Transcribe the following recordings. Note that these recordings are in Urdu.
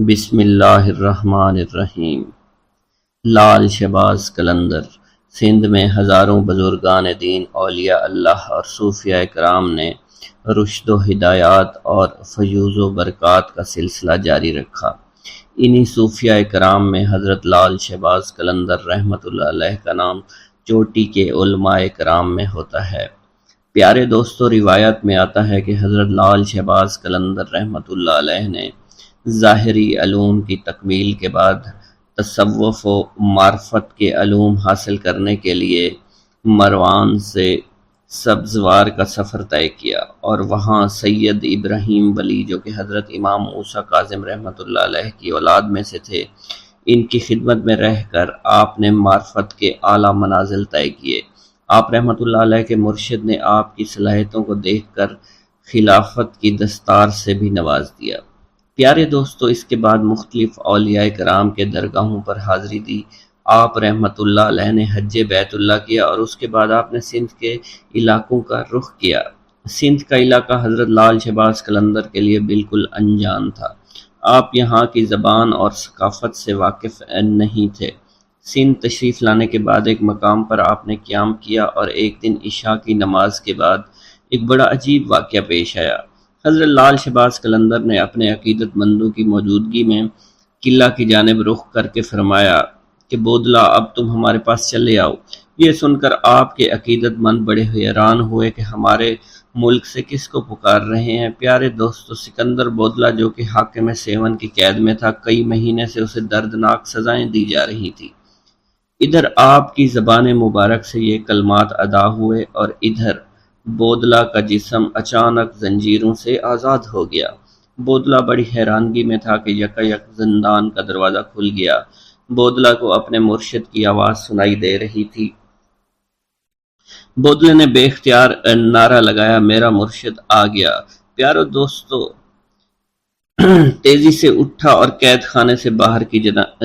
بسم اللہ الرحمن الرحیم۔ لال شہباز قلندر۔ سندھ میں ہزاروں بزرگان دین، اولیاء اللہ اور صوفیاء کرام نے رشد و ہدایات اور فیوض و برکات کا سلسلہ جاری رکھا۔ انہی صوفیاء کرام میں حضرت لال شہباز قلندر رحمۃ اللہ علیہ کا نام چوٹی کے علماء کرام میں ہوتا ہے۔ پیارے دوستو، روایت میں آتا ہے کہ حضرت لال شہباز قلندر رحمۃ اللہ علیہ نے ظاہری علوم کی تکمیل کے بعد تصوف و معرفت کے علوم حاصل کرنے کے لیے مروان سے سبزوار کا سفر طے کیا اور وہاں سید ابراہیم ولی، جو کہ حضرت امام موسیٰ کاظم رحمۃ اللہ علیہ کی اولاد میں سے تھے، ان کی خدمت میں رہ کر آپ نے معرفت کے اعلیٰ منازل طے کیے۔ آپ رحمۃ اللہ علیہ کے مرشد نے آپ کی صلاحیتوں کو دیکھ کر خلافت کی دستار سے بھی نواز دیا۔ پیارے دوستو، اس کے بعد مختلف اولیاء کرام کے درگاہوں پر حاضری دی۔ آپ رحمۃ اللہ علیہ نے حج بیت اللہ کیا اور اس کے بعد آپ نے سندھ کے علاقوں کا رخ کیا۔ سندھ کا علاقہ حضرت لال شہباز قلندر کے لیے بالکل انجان تھا۔ آپ یہاں کی زبان اور ثقافت سے واقف نہیں تھے۔ سندھ تشریف لانے کے بعد ایک مقام پر آپ نے قیام کیا اور ایک دن عشاء کی نماز کے بعد ایک بڑا عجیب واقعہ پیش آیا۔ حضرت لال شہباز قلندر نے اپنے عقیدت مندوں کی موجودگی میں قلعہ کی جانب رخ کر کے فرمایا کہ بودلا، اب تم ہمارے پاس چلے آؤ۔ یہ سن کر آپ کے عقیدت مند بڑے حیران ہوئے کہ ہمارے ملک سے کس کو پکار رہے ہیں۔ پیارے دوستو، سکندر بودلا، جو کہ حاکم سیون کی قید میں تھا، کئی مہینے سے اسے دردناک سزائیں دی جا رہی تھی۔ ادھر آپ کی زبان مبارک سے یہ کلمات ادا ہوئے اور ادھر بودلا کا جسم اچانک زنجیروں سے آزاد ہو گیا۔ بودلا بڑی حیرانگی میں تھا کہ یکایک زندان کا دروازہ کھل گیا۔ بودلا کو اپنے مرشد کی آواز سنائی دے رہی تھی۔ بودلے نے بے اختیار نعرہ لگایا، میرا مرشد آ گیا۔ پیارو دوستو، تیزی سے اٹھا اور قید خانے سے باہر کی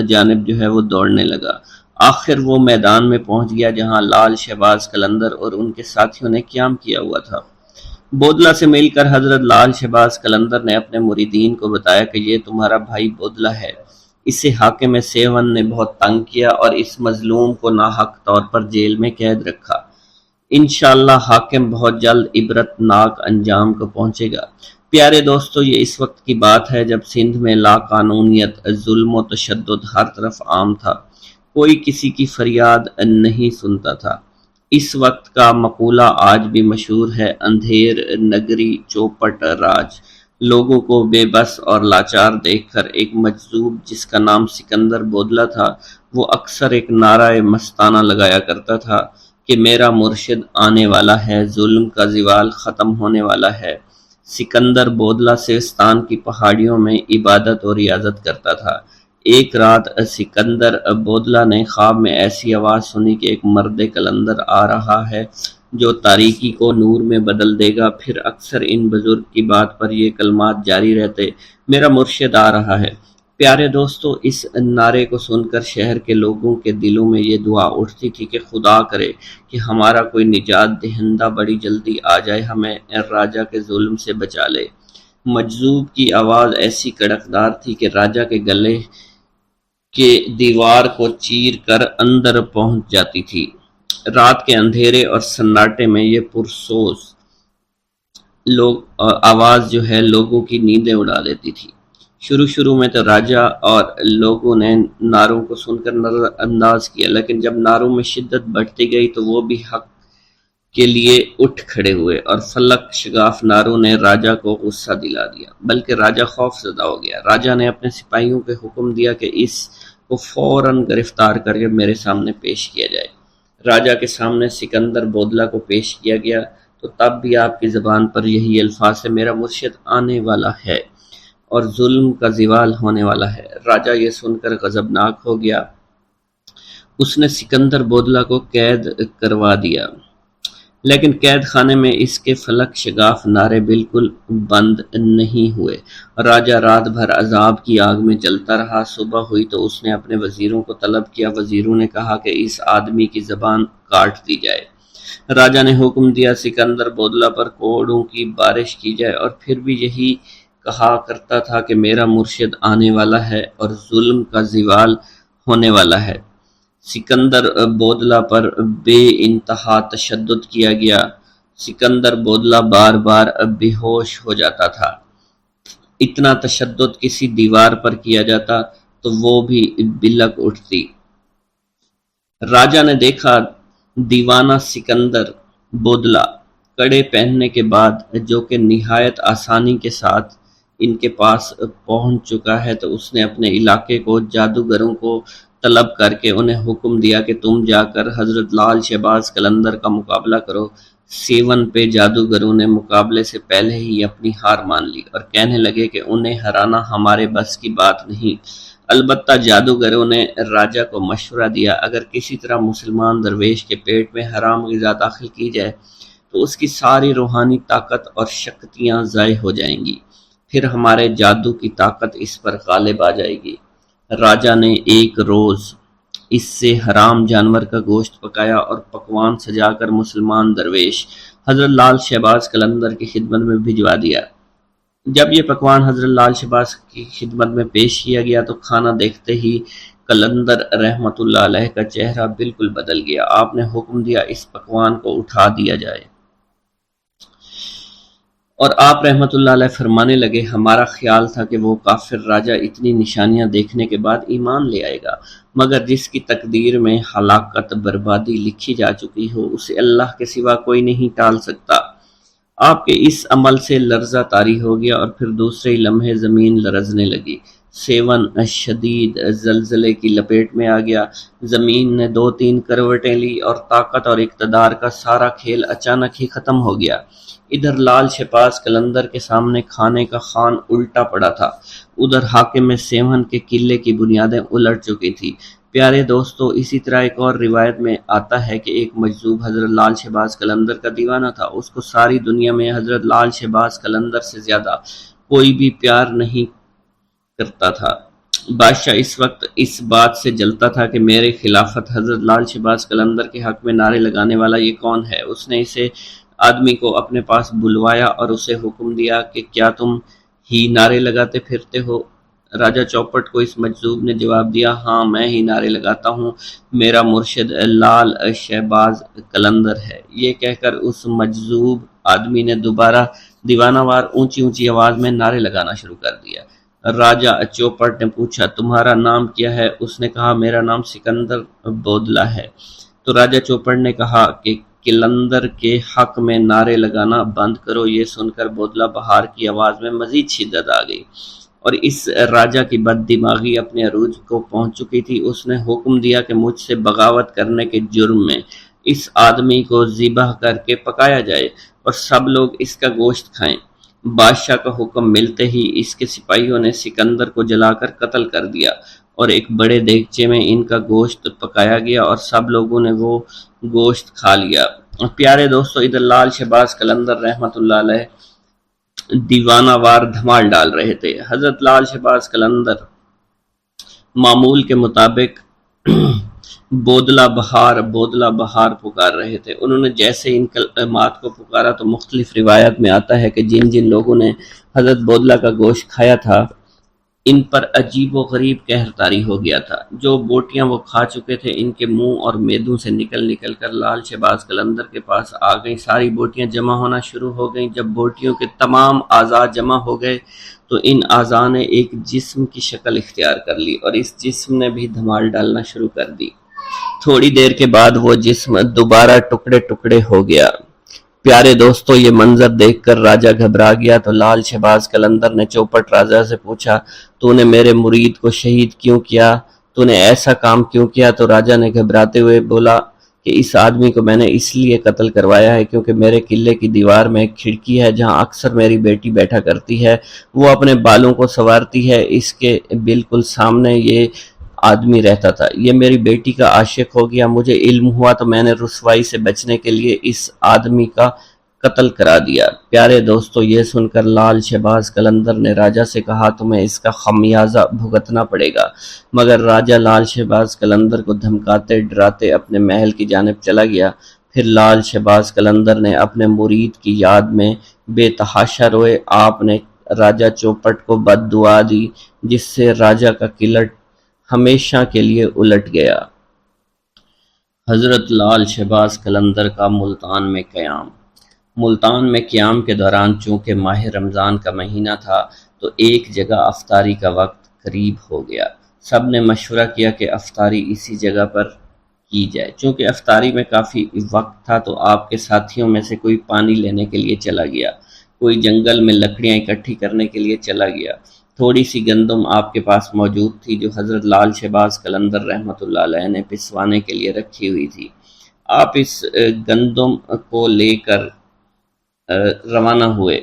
جانب جو ہے وہ دوڑنے لگا۔ آخر وہ میدان میں پہنچ گیا جہاں لال شہباز قلندر اور ان کے ساتھیوں نے قیام کیا ہوا تھا۔ بودلا سے مل کر حضرت لال شہباز قلندر نے اپنے مریدین کو بتایا کہ یہ تمہارا بھائی بودلا ہے۔ اسے حاکم سیون نے بہت تنگ کیا اور اس مظلوم کو ناحق طور پر جیل میں قید رکھا۔ انشاءاللہ حاکم بہت جلد عبرت ناک انجام کو پہنچے گا۔ پیارے دوستو، یہ اس وقت کی بات ہے جب سندھ میں لا قانونیت، ظلم و تشدد ہر طرف عام تھا۔ کوئی کسی کی فریاد نہیں سنتا تھا۔ اس وقت کا مقولہ آج بھی مشہور ہے، اندھیر نگری چوپٹ راج۔ لوگوں کو بے بس اور لاچار دیکھ کر ایک مجذوب جس کا نام سکندر بودلا تھا، وہ اکثر ایک نعرہ مستانہ لگایا کرتا تھا کہ میرا مرشد آنے والا ہے، ظلم کا زوال ختم ہونے والا ہے۔ سکندر بودلا سیستان کی پہاڑیوں میں عبادت اور ریاضت کرتا تھا۔ ایک رات سکندر بودلا نے خواب میں ایسی آواز سنی کہ ایک مرد قلندر آ رہا ہے جو تاریکی کو نور میں بدل دے گا۔ پھر اکثر ان بزرگ کی بات پر یہ کلمات جاری رہتے، میرا مرشد آ رہا ہے۔ پیارے دوستو، اس نعرے کو سن کر شہر کے لوگوں کے دلوں میں یہ دعا اٹھتی تھی کہ خدا کرے کہ ہمارا کوئی نجات دہندہ بڑی جلدی آ جائے، ہمیں راجہ کے ظلم سے بچا لے۔ مجذوب کی آواز ایسی کڑکدار تھی کہ راجہ کے گلے کے دیوار کو چیر کر اندر پہنچ جاتی تھی۔ رات کے اندھیرے اور سناٹے میں یہ پرسوز آواز جو ہے لوگوں کی نیندیں اڑا دیتی تھی۔ شروع میں تو راجہ اور لوگوں نے نعروں کو سن کر نظر انداز کیا، لیکن جب نعروں میں شدت بڑھتی گئی تو وہ بھی حق کے لیے اٹھ کھڑے ہوئے اور فلک شگاف نعروں نے راجہ کو غصہ دلا دیا، بلکہ راجہ خوف زدہ ہو گیا۔ راجہ نے اپنے سپاہیوں کو حکم دیا کہ اس کو فوراً گرفتار کر کے میرے سامنے پیش کیا جائے۔ راجہ کے سامنے سکندر بودلا کو پیش کیا گیا تو تب بھی آپ کی زبان پر یہی الفاظ سے میرا مرشد آنے والا ہے اور ظلم کا زوال ہونے والا ہے۔ راجہ یہ سن کر غضبناک ہو گیا۔ اس نے سکندر بودلا کو قید کروا دیا، لیکن قید خانے میں اس کے فلک شگاف نعرے بالکل بند نہیں ہوئے۔ راجہ رات بھر عذاب کی آگ میں جلتا رہا۔ صبح ہوئی تو اس نے اپنے وزیروں کو طلب کیا۔ وزیروں نے کہا کہ اس آدمی کی زبان کاٹ دی جائے۔ راجہ نے حکم دیا سکندر بودلا پر کوڑوں کی بارش کی جائے، اور پھر بھی یہی کہا کرتا تھا کہ میرا مرشد آنے والا ہے اور ظلم کا زوال ہونے والا ہے۔ سکندر بودلہ پر بے انتہا تشدد کیا گیا۔ سکندر بودلہ بار بار بے ہوش ہو جاتا تھا۔ اتنا تشدد کسی دیوار پر کیا جاتا تو وہ بھی بلک اٹھتی۔ راجا نے دیکھا دیوانہ سکندر بودلہ کڑے پہننے کے بعد جو کہ نہایت آسانی کے ساتھ ان کے پاس پہنچ چکا ہے، تو اس نے اپنے علاقے کو جادوگروں کو طلب کر کے انہیں حکم دیا کہ تم جا کر حضرت لال شہباز قلندر کا مقابلہ کرو۔ سیون پہ جادوگروں نے مقابلے سے پہلے ہی اپنی ہار مان لی اور کہنے لگے کہ انہیں ہرانا ہمارے بس کی بات نہیں۔ البتہ جادوگروں نے راجا کو مشورہ دیا اگر کسی طرح مسلمان درویش کے پیٹ میں حرام غذا داخل کی جائے تو اس کی ساری روحانی طاقت اور شکتیاں ضائع ہو جائیں گی، پھر ہمارے جادو کی طاقت اس پر غالب آ جائے گی۔ راجا نے ایک روز اس سے حرام جانور کا گوشت پکایا اور پکوان سجا کر مسلمان درویش حضرت لال شہباز قلندر کی خدمت میں بھجوا دیا۔ جب یہ پکوان حضرت لال شہباز کی خدمت میں پیش کیا گیا تو کھانا دیکھتے ہی قلندر رحمت اللہ علیہ کا چہرہ بالکل بدل گیا۔ آپ نے حکم دیا اس پکوان کو اٹھا دیا جائے اور آپ رحمت اللہ علیہ فرمانے لگے ہمارا خیال تھا کہ وہ کافر راجہ اتنی نشانیاں دیکھنے کے بعد ایمان لے آئے گا، مگر جس کی تقدیر میں ہلاکت بربادی لکھی جا چکی ہو اسے اللہ کے سوا کوئی نہیں ٹال سکتا۔ آپ کے اس عمل سے لرزہ طاری ہو گیا اور پھر دوسرے ہی لمحے زمین لرزنے لگی۔ سیون شدید زلزلے کی لپیٹ میں آ گیا۔ زمین نے 2-3 کروٹیں لی اور طاقت اور اقتدار کا سارا کھیل اچانک ہی ختم ہو گیا۔ ادھر لال شہباز قلندر کے سامنے کھانے کا خوان الٹا پڑا تھا، ادھر حاکم سیون کے قلعے کی بنیادیں الٹ چکی تھی۔ پیارے دوستو، اسی طرح ایک اور روایت میں آتا ہے کہ ایک مجذوب حضرت لال شہباز قلندر کا دیوانہ تھا۔ اس کو ساری دنیا میں حضرت لال شہباز قلندر سے زیادہ کوئی بھی پیار نہیں کرتا تھا۔ بادشاہ اس وقت اس بات سے جلتا تھا کہ میرے خلافت حضرت لال شہباز قلندر کے حق میں نعرے لگانے والا یہ کون ہے۔ اس نے اسے آدمی کو اپنے پاس بلوایا اور اسے حکم دیا کہ کیا تم ہی نعرے لگاتے پھرتے ہو؟ راجہ چوپٹ کو اس مجذوب نے جواب دیا، ہاں میں ہی نعرے لگاتا ہوں، میرا مرشد لال شہباز قلندر ہے۔ یہ کہہ کر اس مجذوب آدمی نے دوبارہ دیوانہ وار اونچی اونچی آواز میں نعرے لگانا شروع کر دیا۔ راجہ چوپٹ نے پوچھا تمہارا نام کیا ہے؟ اس نے کہا میرا نام سکندر بودلہ ہے۔ تو راجہ چوپٹ نے کہا کہ قلندر کے حق میں نعرے لگانا بند کرو۔ یہ سن کر بودلہ بہار کی آواز میں مزید شدت آ گئی اور اس راجہ کی بد دماغی اپنے عروج کو پہنچ چکی تھی۔ اس نے حکم دیا کہ مجھ سے بغاوت کرنے کے جرم میں اس آدمی کو ذبح کر کے پکایا جائے اور سب لوگ اس کا گوشت کھائیں۔ بادشاہ کا حکم ملتے ہی اس کے سپاہیوں نے سکندر کو جلا کر قتل کر دیا اور ایک بڑے دیگچے میں ان کا گوشت پکایا گیا اور سب لوگوں نے وہ گوشت کھا لیا۔ پیارے دوستو، ادھر لال شہباز قلندر رحمت اللہ علیہ دیوانہ وار دھمال ڈال رہے تھے۔ حضرت لال شہباز قلندر معمول کے مطابق بودلہ بہار پکار رہے تھے۔ انہوں نے جیسے ان کلمات کو پکارا تو مختلف روایت میں آتا ہے کہ جن جن لوگوں نے حضرت بودلہ کا گوشت کھایا تھا ان پر عجیب و غریب قہر طاری ہو گیا تھا۔ جو بوٹیاں وہ کھا چکے تھے ان کے منہ اور میدوں سے نکل کر لال شہباز قلندر کے پاس آ گئیں۔ ساری بوٹیاں جمع ہونا شروع ہو گئیں۔ جب بوٹیوں کے تمام اعضاء جمع ہو گئے تو ان اعضاء نے ایک جسم کی شکل اختیار کر لی اور اس جسم نے بھی دھمال ڈالنا شروع کر دی۔ تھوڑی دیر کے بعد وہ جسم دوبارہ ٹکڑے ٹکڑے ہو گیا۔ پیارے دوستو، یہ منظر دیکھ کر راجہ گھبرا گیا تو لال شہباز قلندر نے چوپٹ راجہ سے پوچھا تو نے میرے مرید کو شہید کیوں کیا؟ تو نے ایسا کام کیوں کیا؟ تو راجہ نے گھبراتے ہوئے بولا کہ اس آدمی کو میں نے اس لیے قتل کروایا ہے کیونکہ میرے قلعے کی دیوار میں ایک کھڑکی ہے جہاں اکثر میری بیٹی بیٹھا کرتی ہے، وہ اپنے بالوں کو سنوارتی ہے، اس کے بالکل سامنے یہ آدمی رہتا تھا۔ یہ میری بیٹی کا عاشق ہو گیا، مجھے علم ہوا تو میں نے رسوائی سے بچنے کے لیے اس آدمی کا قتل کرا دیا۔ پیارے دوستو، یہ سن کر لال شہباز قلندر نے راجہ سے کہا تمہیں اس کا خمیازہ بھگتنا پڑے گا، مگر راجہ لال شہباز قلندر کو دھمکاتے ڈراتے اپنے محل کی جانب چلا گیا۔ پھر لال شہباز قلندر نے اپنے مرید کی یاد میں بے تحاشا روئے۔ آپ نے راجہ چوپٹ کو بد دعا دی، جس سے راجہ کا کلٹ ہمیشہ کے لیے الٹ گیا۔ حضرت لال شہباز قلندر کا ملتان میں قیام۔ ملتان میں قیام کے دوران چونکہ ماہ رمضان کا مہینہ تھا تو ایک جگہ افطاری کا وقت قریب ہو گیا۔ سب نے مشورہ کیا کہ افطاری اسی جگہ پر کی جائے۔ چونکہ افطاری میں کافی وقت تھا تو آپ کے ساتھیوں میں سے کوئی پانی لینے کے لیے چلا گیا، کوئی جنگل میں لکڑیاں اکٹھی کرنے کے لیے چلا گیا۔ تھوڑی سی گندم آپ کے پاس موجود تھی جو حضرت لال شہباز قلندر رحمۃ اللہ علیہ نے پسوانے کے لیے رکھی ہوئی تھی۔ آپ اس گندم کو لے کر روانہ ہوئے۔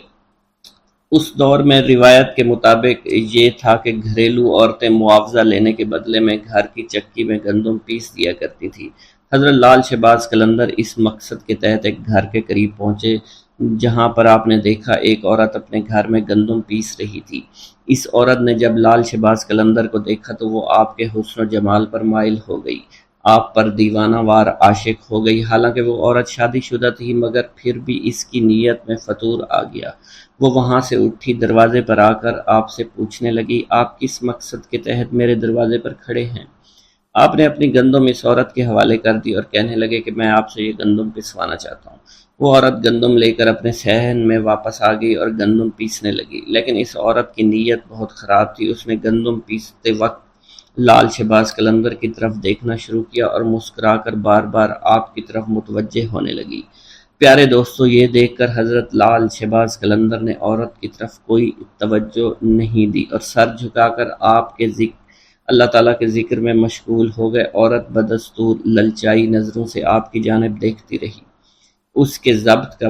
اس دور میں روایت کے مطابق یہ تھا کہ گھریلو عورتیں معاوضہ لینے کے بدلے میں گھر کی چکی میں گندم پیس دیا کرتی تھی۔ حضرت لال شہباز قلندر اس مقصد کے تحت ایک گھر کے قریب پہنچے جہاں پر آپ نے دیکھا ایک عورت اپنے گھر میں گندم پیس رہی تھی۔ اس عورت نے جب لال شہباز قلندر کو دیکھا تو وہ آپ کے حسن و جمال پر مائل ہو گئی، آپ پر دیوانہ وار عاشق ہو گئی۔ حالانکہ وہ عورت شادی شدہ تھی مگر پھر بھی اس کی نیت میں فطور آ گیا۔ وہ وہاں سے اٹھی، دروازے پر آ کر آپ سے پوچھنے لگی، آپ کس مقصد کے تحت میرے دروازے پر کھڑے ہیں؟ آپ نے اپنی گندم اس عورت کے حوالے کر دی اور کہنے لگے کہ میں آپ سے یہ گندم پسوانا چاہتا ہوں۔ وہ عورت گندم لے کر اپنے صحن میں واپس آ گئی اور گندم پیسنے لگی، لیکن اس عورت کی نیت بہت خراب تھی۔ اس نے گندم پیستے وقت لال شہباز قلندر کی طرف دیکھنا شروع کیا اور مسکرا کر بار بار آپ کی طرف متوجہ ہونے لگی۔ پیارے دوستو، یہ دیکھ کر حضرت لال شہباز قلندر نے عورت کی طرف کوئی توجہ نہیں دی اور سر جھکا کر آپ کے اللہ تعالیٰ کے ذکر میں مشغول ہو گئے۔ عورت بدستور للچائی نظروں سے آپ کی جانب دیکھتی رہی۔ اس کے ضبط کا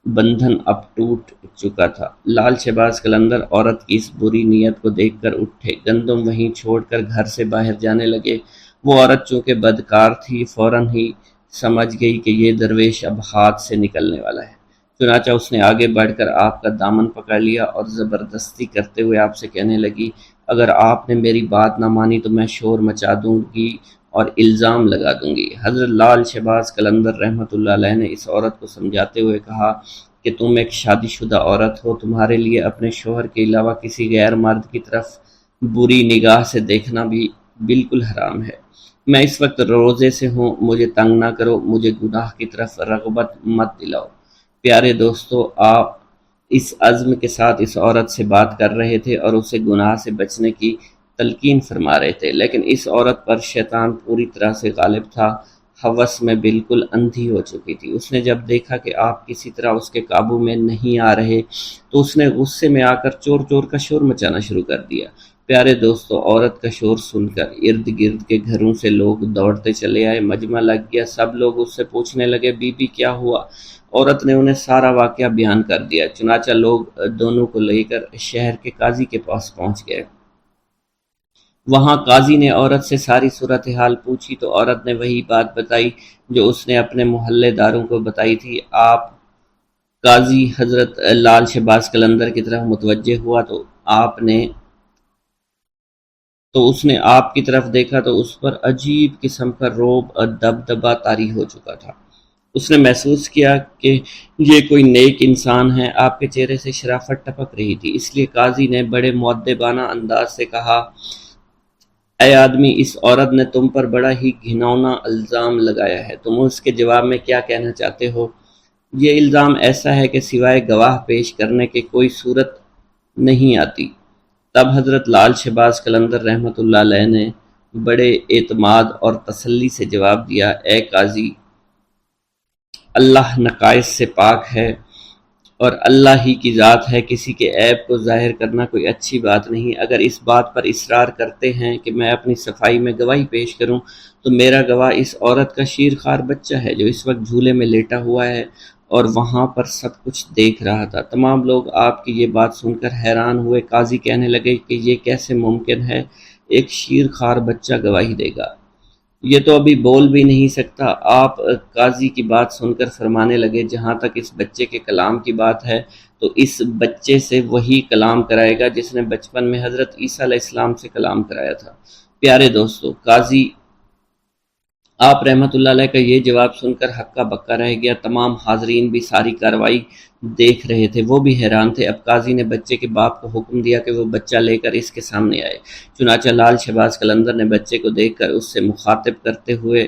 بندھن اب ٹوٹ چکا تھا۔ لال شہباز قلندر عورت کی اس بری نیت کو دیکھ کر اٹھے، گندم وہیں چھوڑ کر گھر سے باہر جانے لگے۔ وہ عورت چونکہ بدکار تھی فوراً ہی سمجھ گئی کہ یہ درویش اب ہاتھ سے نکلنے والا ہے، چنانچہ اس نے آگے بڑھ کر آپ کا دامن پکڑ لیا اور زبردستی کرتے ہوئے آپ سے کہنے لگی، اگر آپ نے میری بات نہ مانی تو میں شور مچا دوں گی اور الزام لگا دوں گی۔ حضرت لال شہباز قلندر رحمۃ اللہ علیہ نے اس عورت کو سمجھاتے ہوئے کہا کہ تم ایک شادی شدہ عورت ہو، تمہارے لیے اپنے شوہر کے علاوہ کسی غیر مرد کی طرف بری نگاہ سے دیکھنا بھی بالکل حرام ہے۔ میں اس وقت روزے سے ہوں، مجھے تنگ نہ کرو، مجھے گناہ کی طرف رغبت مت دلاؤ۔ پیارے دوستو، آپ اس عزم کے ساتھ اس عورت سے بات کر رہے تھے اور اسے گناہ سے بچنے کی تلقین فرما رہے تھے، لیکن اس عورت پر شیطان پوری طرح سے غالب تھا، ہوس میں بالکل اندھی ہو چکی تھی۔ اس نے جب دیکھا کہ آپ کسی طرح اس کے قابو میں نہیں آ رہے تو اس نے غصے میں آ کر چور چور کا شور مچانا شروع کر دیا۔ پیارے دوستو، عورت کا شور سن کر ارد گرد کے گھروں سے لوگ دوڑتے چلے آئے، مجمع لگ گیا، سب لوگ اس سے پوچھنے لگے، بی بی کیا ہوا؟ عورت نے انہیں سارا واقعہ بیان کر دیا۔ چنانچہ لوگ دونوں کو لے کر شہر کے قاضی کے پاس پہنچ گئے۔ وہاں قاضی نے عورت سے ساری صورتحال پوچھی تو عورت نے وہی بات بتائی جو اس نے اپنے محلے داروں کو بتائی تھی۔ قاضی حضرت لال شہباز قلندر کی طرف متوجہ ہوا تو اس نے آپ کی طرف دیکھا تو اس پر عجیب قسم کا رعب اور دبدبہ طاری ہو چکا تھا۔ اس نے محسوس کیا کہ یہ کوئی نیک انسان ہے۔ آپ کے چہرے سے شرافت ٹپک رہی تھی، اس لیے قاضی نے بڑے مؤدبانہ انداز سے کہا، اے آدمی، اس عورت نے تم پر بڑا ہی گھناؤنا الزام لگایا ہے، تم اس کے جواب میں کیا کہنا چاہتے ہو؟ یہ الزام ایسا ہے کہ سوائے گواہ پیش کرنے کے کوئی صورت نہیں آتی۔ تب حضرت لال شہباز قلندر رحمۃ اللہ علیہ نے بڑے اعتماد اور تسلی سے جواب دیا، اے قاضی، اللہ نقائص سے پاک ہے اور اللہ ہی کی ذات ہے، کسی کے عیب کو ظاہر کرنا کوئی اچھی بات نہیں۔ اگر اس بات پر اصرار کرتے ہیں کہ میں اپنی صفائی میں گواہی پیش کروں تو میرا گواہ اس عورت کا شیرخوار بچہ ہے جو اس وقت جھولے میں لیٹا ہوا ہے اور وہاں پر سب کچھ دیکھ رہا تھا۔ تمام لوگ آپ کی یہ بات سن کر حیران ہوئے۔ قاضی کہنے لگے کہ یہ کیسے ممکن ہے، ایک شیرخوار بچہ گواہی دے گا؟ یہ تو ابھی بول بھی نہیں سکتا۔ آپ قاضی کی بات سن کر فرمانے لگے، جہاں تک اس بچے کے کلام کی بات ہے تو اس بچے سے وہی کلام کرائے گا جس نے بچپن میں حضرت عیسیٰ علیہ السلام سے کلام کرایا تھا۔ پیارے دوستو، قاضی آپ رحمۃ اللہ علیہ کا یہ جواب سن کر ہکا بکا رہ گیا۔ تمام حاضرین بھی ساری کارروائی دیکھ رہے تھے، وہ بھی حیران تھے۔ اب قاضی نے بچے کے باپ کو حکم دیا کہ وہ بچہ لے کر اس کے سامنے آئے۔ چنانچہ لال شہباز قلندر نے بچے کو دیکھ کر اس سے مخاطب کرتے ہوئے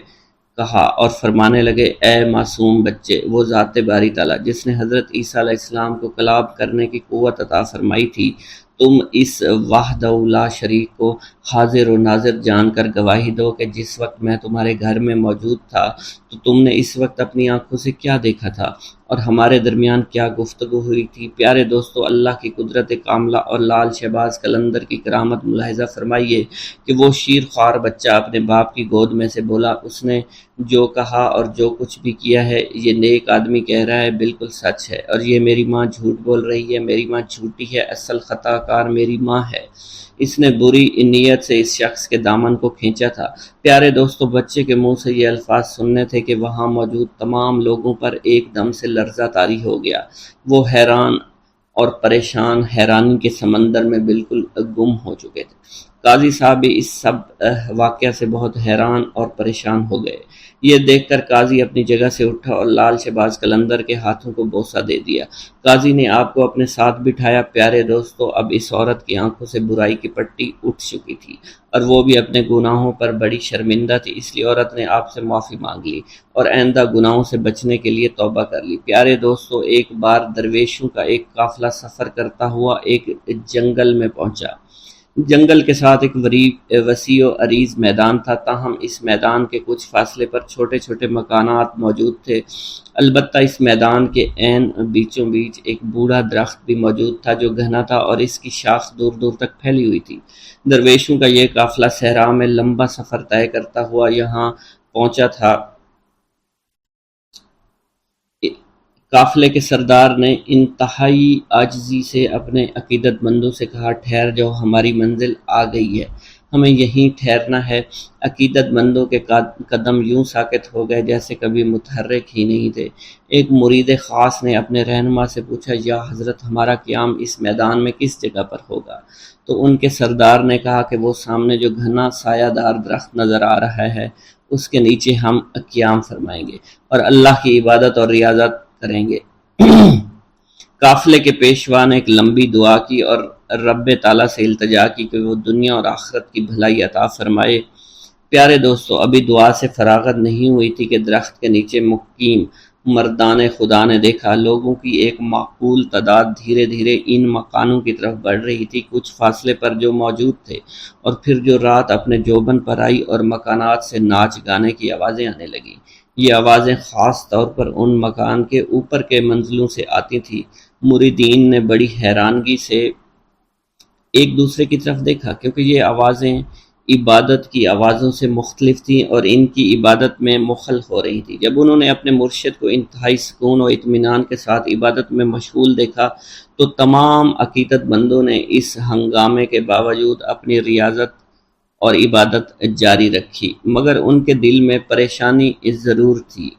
کہا اور فرمانے لگے، اے معصوم بچے، وہ ذات باری تعالیٰ جس نے حضرت عیسیٰ علیہ السلام کو کلام کرنے کی قوت عطا فرمائی تھی، تم اس وحدہ لا شریک کو حاضر و ناظر جان کر گواہی دو کہ جس وقت میں تمہارے گھر میں موجود تھا تو تم نے اس وقت اپنی آنکھوں سے کیا دیکھا تھا اور ہمارے درمیان کیا گفتگو ہوئی تھی۔ پیارے دوستو، اللہ کی قدرت کاملہ اور لال شہباز قلندر کی کرامت ملاحظہ فرمائیے کہ وہ شیر خوار بچہ اپنے باپ کی گود میں سے بولا، اس نے جو کہا اور جو کچھ بھی کیا ہے یہ نیک آدمی کہہ رہا ہے بالکل سچ ہے، اور یہ میری ماں جھوٹ بول رہی ہے، میری ماں جھوٹی ہے، اصل خطا کار میری ماں ہے۔ اس نے بری نیت سے اس شخص کے دامن کو کھینچا تھا۔ پیارے دوستو، بچے کے منہ سے یہ الفاظ سننے تھے کہ وہاں موجود تمام لوگوں پر ایک دم سے لرزہ طاری ہو گیا۔ وہ حیران اور پریشان حیرانی کے سمندر میں بالکل گم ہو چکے تھے۔ قاضی صاحب بھی اس سب واقعہ سے بہت حیران اور پریشان ہو گئے۔ یہ دیکھ کر قاضی اپنی جگہ سے اٹھا اور لال شہباز قلندر کے ہاتھوں کو بوسہ دے دیا۔ قاضی نے آپ کو اپنے ساتھ بٹھایا۔ پیارے دوستو، اب اس عورت کی آنکھوں سے برائی کی پٹی اٹھ چکی تھی اور وہ بھی اپنے گناہوں پر بڑی شرمندہ تھی، اس لیے عورت نے آپ سے معافی مانگ لی اور آئندہ گناہوں سے بچنے کے لیے توبہ کر لی۔ پیارے دوستو، ایک بار درویشوں کا ایک قافلہ سفر کرتا ہوا ایک جنگل میں پہنچا۔ جنگل کے ساتھ ایک وسیع و عریض میدان تھا، تاہم اس میدان کے کچھ فاصلے پر چھوٹے چھوٹے مکانات موجود تھے۔ البتہ اس میدان کے عین بیچوں بیچ ایک بوڑھا درخت بھی موجود تھا جو گھنا تھا اور اس کی شاخ دور دور تک پھیلی ہوئی تھی۔ درویشوں کا یہ قافلہ صحرا میں لمبا سفر طے کرتا ہوا یہاں پہنچا تھا۔ قافلے کے سردار نے انتہائی عاجزی سے اپنے عقیدت مندوں سے کہا، ٹھہر جاؤ، ہماری منزل آ گئی ہے، ہمیں یہیں ٹھہرنا ہے۔ عقیدت مندوں کے قدم یوں ساکت ہو گئے جیسے کبھی متحرک ہی نہیں تھے۔ ایک مرید خاص نے اپنے رہنما سے پوچھا، یا حضرت، ہمارا قیام اس میدان میں کس جگہ پر ہوگا؟ تو ان کے سردار نے کہا کہ وہ سامنے جو گھنا سایہ دار درخت نظر آ رہا ہے اس کے نیچے ہم قیام فرمائیں گے اور اللہ کی عبادت اور ریاضت کریں گے۔ قافلے کے پیشوا نے ایک لمبی دعا کی اور رب تعالیٰ سے التجا کی کہ وہ دنیا اور آخرت کی بھلائی عطا فرمائے۔ پیارے دوستو، ابھی دعا سے فراغت نہیں ہوئی تھی کہ درخت کے نیچے مقیم مردان خدا نے دیکھا لوگوں کی ایک معقول تعداد دھیرے دھیرے ان مکانوں کی طرف بڑھ رہی تھی، کچھ فاصلے پر جو موجود تھے، اور پھر جو رات اپنے جوبن پر آئی اور مکانات سے ناچ گانے کی آوازیں آنے لگیں۔ یہ آوازیں خاص طور پر ان مکان کے اوپر کے منزلوں سے آتی تھیں۔ مریدین نے بڑی حیرانگی سے ایک دوسرے کی طرف دیکھا کیونکہ یہ آوازیں عبادت کی آوازوں سے مختلف تھیں اور ان کی عبادت میں مخل ہو رہی تھی۔ جب انہوں نے اپنے مرشد کو انتہائی سکون و اطمینان کے ساتھ عبادت میں مشغول دیکھا تو تمام عقیدت مندوں نے اس ہنگامے کے باوجود اپنی ریاضت اور عبادت جاری رکھی، مگر ان کے دل میں پریشانی ضرور تھی۔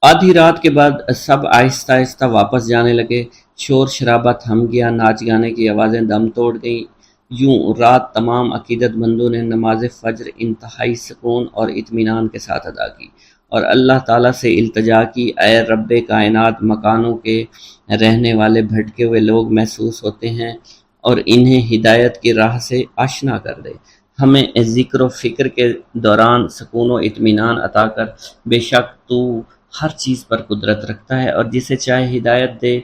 آدھی رات کے بعد سب آہستہ آہستہ واپس جانے لگے، شور شرابہ تھم گیا، ناچ گانے کی آوازیں دم توڑ گئیں۔ یوں رات تمام عقیدت مندوں نے نماز فجر انتہائی سکون اور اطمینان کے ساتھ ادا کی اور اللہ تعالیٰ سے التجا کی، اے رب کائنات، مکانوں کے رہنے والے بھٹکے ہوئے لوگ محسوس ہوتے ہیں اور انہیں ہدایت کی راہ سے آشنا کر دے، ہمیں ذکر و فکر کے دوران سکون و اطمینان عطا کر، بے شک تو ہر چیز پر قدرت رکھتا ہے اور جسے چاہے ہدایت دے،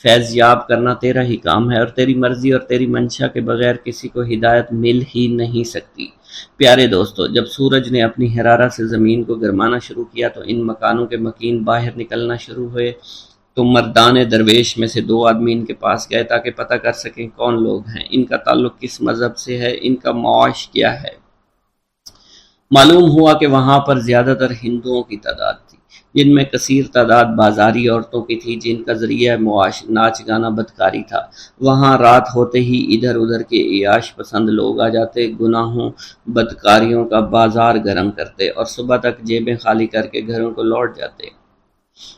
فیض یاب کرنا تیرا ہی کام ہے اور تیری مرضی اور تیری منشا کے بغیر کسی کو ہدایت مل ہی نہیں سکتی۔ پیارے دوستو، جب سورج نے اپنی حرارت سے زمین کو گرمانا شروع کیا تو ان مکانوں کے مکین باہر نکلنا شروع ہوئے۔ تو مردان درویش میں سے دو آدمی ان کے پاس گئے تاکہ پتہ کر سکیں کون لوگ ہیں، ان کا تعلق کس مذہب سے ہے، ان کا معاش کیا ہے۔ معلوم ہوا کہ وہاں پر زیادہ تر ہندوؤں کی تعداد تھی، جن میں کثیر تعداد بازاری عورتوں کی تھی جن کا ذریعہ معاش ناچ گانا بدکاری تھا۔ وہاں رات ہوتے ہی ادھر ادھر کے عیاش پسند لوگ آ جاتے، گناہوں بدکاریوں کا بازار گرم کرتے اور صبح تک جیبیں خالی کر کے گھروں کو لوٹ جاتے،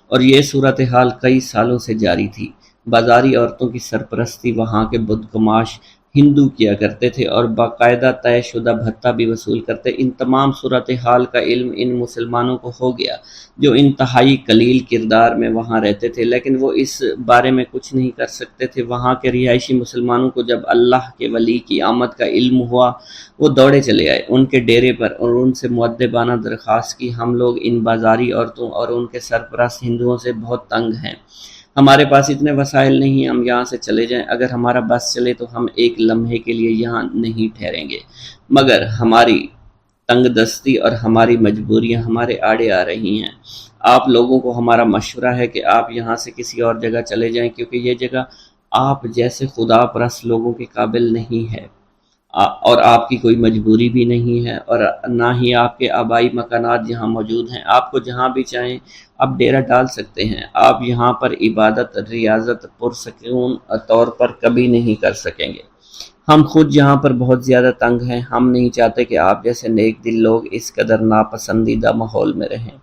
اور یہ صورتحال کئی سالوں سے جاری تھی۔ بازاری عورتوں کی سرپرستی وہاں کے بدگماش ہندو کیا کرتے تھے اور باقاعدہ طے شدہ بھتہ بھی وصول کرتے۔ ان تمام صورتحال کا علم ان مسلمانوں کو ہو گیا جو انتہائی قلیل کردار میں وہاں رہتے تھے، لیکن وہ اس بارے میں کچھ نہیں کر سکتے تھے۔ وہاں کے رہائشی مسلمانوں کو جب اللہ کے ولی کی آمد کا علم ہوا، وہ دوڑے چلے آئے ان کے ڈیرے پر اور ان سے مؤدبانہ درخواست کی، ہم لوگ ان بازاری عورتوں اور ان کے سرپرست ہندوؤں سے بہت تنگ ہیں، ہمارے پاس اتنے وسائل نہیں، ہم یہاں سے چلے جائیں، اگر ہمارا بس چلے تو ہم ایک لمحے کے لیے یہاں نہیں ٹھہریں گے، مگر ہماری تنگ دستی اور ہماری مجبوریاں ہمارے آڑے آ رہی ہیں۔ آپ لوگوں کو ہمارا مشورہ ہے کہ آپ یہاں سے کسی اور جگہ چلے جائیں، کیونکہ یہ جگہ آپ جیسے خدا پرست لوگوں کے قابل نہیں ہے، اور آپ کی کوئی مجبوری بھی نہیں ہے، اور نہ ہی آپ کے آبائی مکانات یہاں موجود ہیں۔ آپ کو جہاں بھی چاہیں آپ ڈیرہ ڈال سکتے ہیں، آپ یہاں پر عبادت ریاضت پرسکون طور پر کبھی نہیں کر سکیں گے۔ ہم خود یہاں پر بہت زیادہ تنگ ہیں، ہم نہیں چاہتے کہ آپ جیسے نیک دل لوگ اس قدر ناپسندیدہ ماحول میں رہیں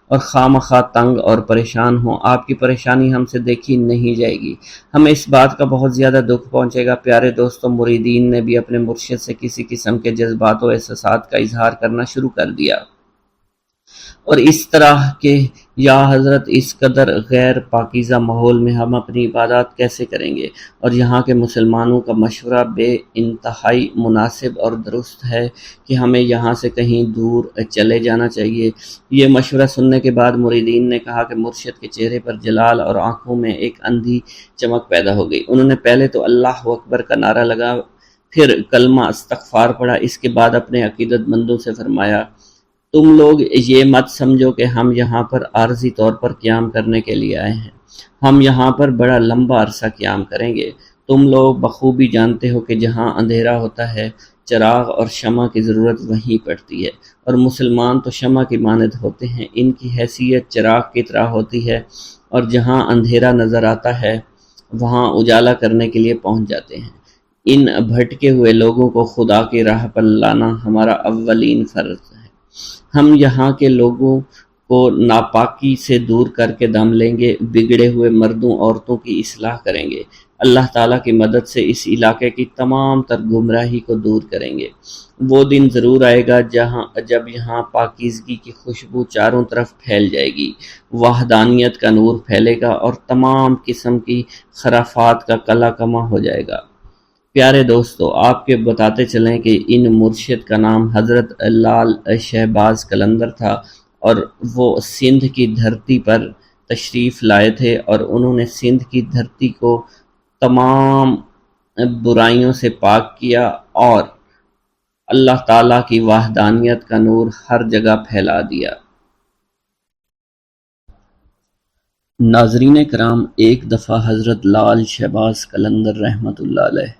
اور خواہ مخواہ تنگ اور پریشان ہوں۔ آپ کی پریشانی ہم سے دیکھی نہیں جائے گی، ہمیں اس بات کا بہت زیادہ دکھ پہنچے گا۔ پیارے دوستوں، مریدین نے بھی اپنے مرشد سے کسی قسم کے جذبات و احساسات کا اظہار کرنا شروع کر دیا، اور اس طرح کہ یا حضرت اس قدر غیر پاکیزہ ماحول میں ہم اپنی عبادات کیسے کریں گے، اور یہاں کے مسلمانوں کا مشورہ بے انتہائی مناسب اور درست ہے کہ ہمیں یہاں سے کہیں دور چلے جانا چاہیے۔ یہ مشورہ سننے کے بعد مریدین نے کہا کہ مرشد کے چہرے پر جلال اور آنکھوں میں ایک اندھی چمک پیدا ہو گئی۔ انہوں نے پہلے تو اللہ اکبر کا نعرہ لگا، پھر کلمہ استغفار پڑھا، اس کے بعد اپنے عقیدت مندوں سے فرمایا، تم لوگ یہ مت سمجھو کہ ہم یہاں پر عارضی طور پر قیام کرنے کے لیے آئے ہیں، ہم یہاں پر بڑا لمبا عرصہ قیام کریں گے۔ تم لوگ بخوبی جانتے ہو کہ جہاں اندھیرا ہوتا ہے چراغ اور شمع کی ضرورت وہیں پڑتی ہے، اور مسلمان تو شمع کی مانند ہوتے ہیں، ان کی حیثیت چراغ کی طرح ہوتی ہے، اور جہاں اندھیرا نظر آتا ہے وہاں اجالا کرنے کے لیے پہنچ جاتے ہیں۔ ان بھٹکے ہوئے لوگوں کو خدا کی راہ پر لانا ہمارا اولین فرض ہے۔ ہم یہاں کے لوگوں کو ناپاکی سے دور کر کے دم لیں گے، بگڑے ہوئے مردوں عورتوں کی اصلاح کریں گے، اللہ تعالیٰ کی مدد سے اس علاقے کی تمام تر گمراہی کو دور کریں گے۔ وہ دن ضرور آئے گا جب یہاں پاکیزگی کی خوشبو چاروں طرف پھیل جائے گی، وحدانیت کا نور پھیلے گا اور تمام قسم کی خرافات کا قلع کما ہو جائے گا۔ پیارے دوستو، آپ کے بتاتے چلیں کہ ان مرشد کا نام حضرت لال شہباز قلندر تھا، اور وہ سندھ کی دھرتی پر تشریف لائے تھے، اور انہوں نے سندھ کی دھرتی کو تمام برائیوں سے پاک کیا اور اللہ تعالیٰ کی وحدانیت کا نور ہر جگہ پھیلا دیا۔ ناظرین کرام، ایک دفعہ حضرت لال شہباز قلندر رحمۃ اللہ علیہ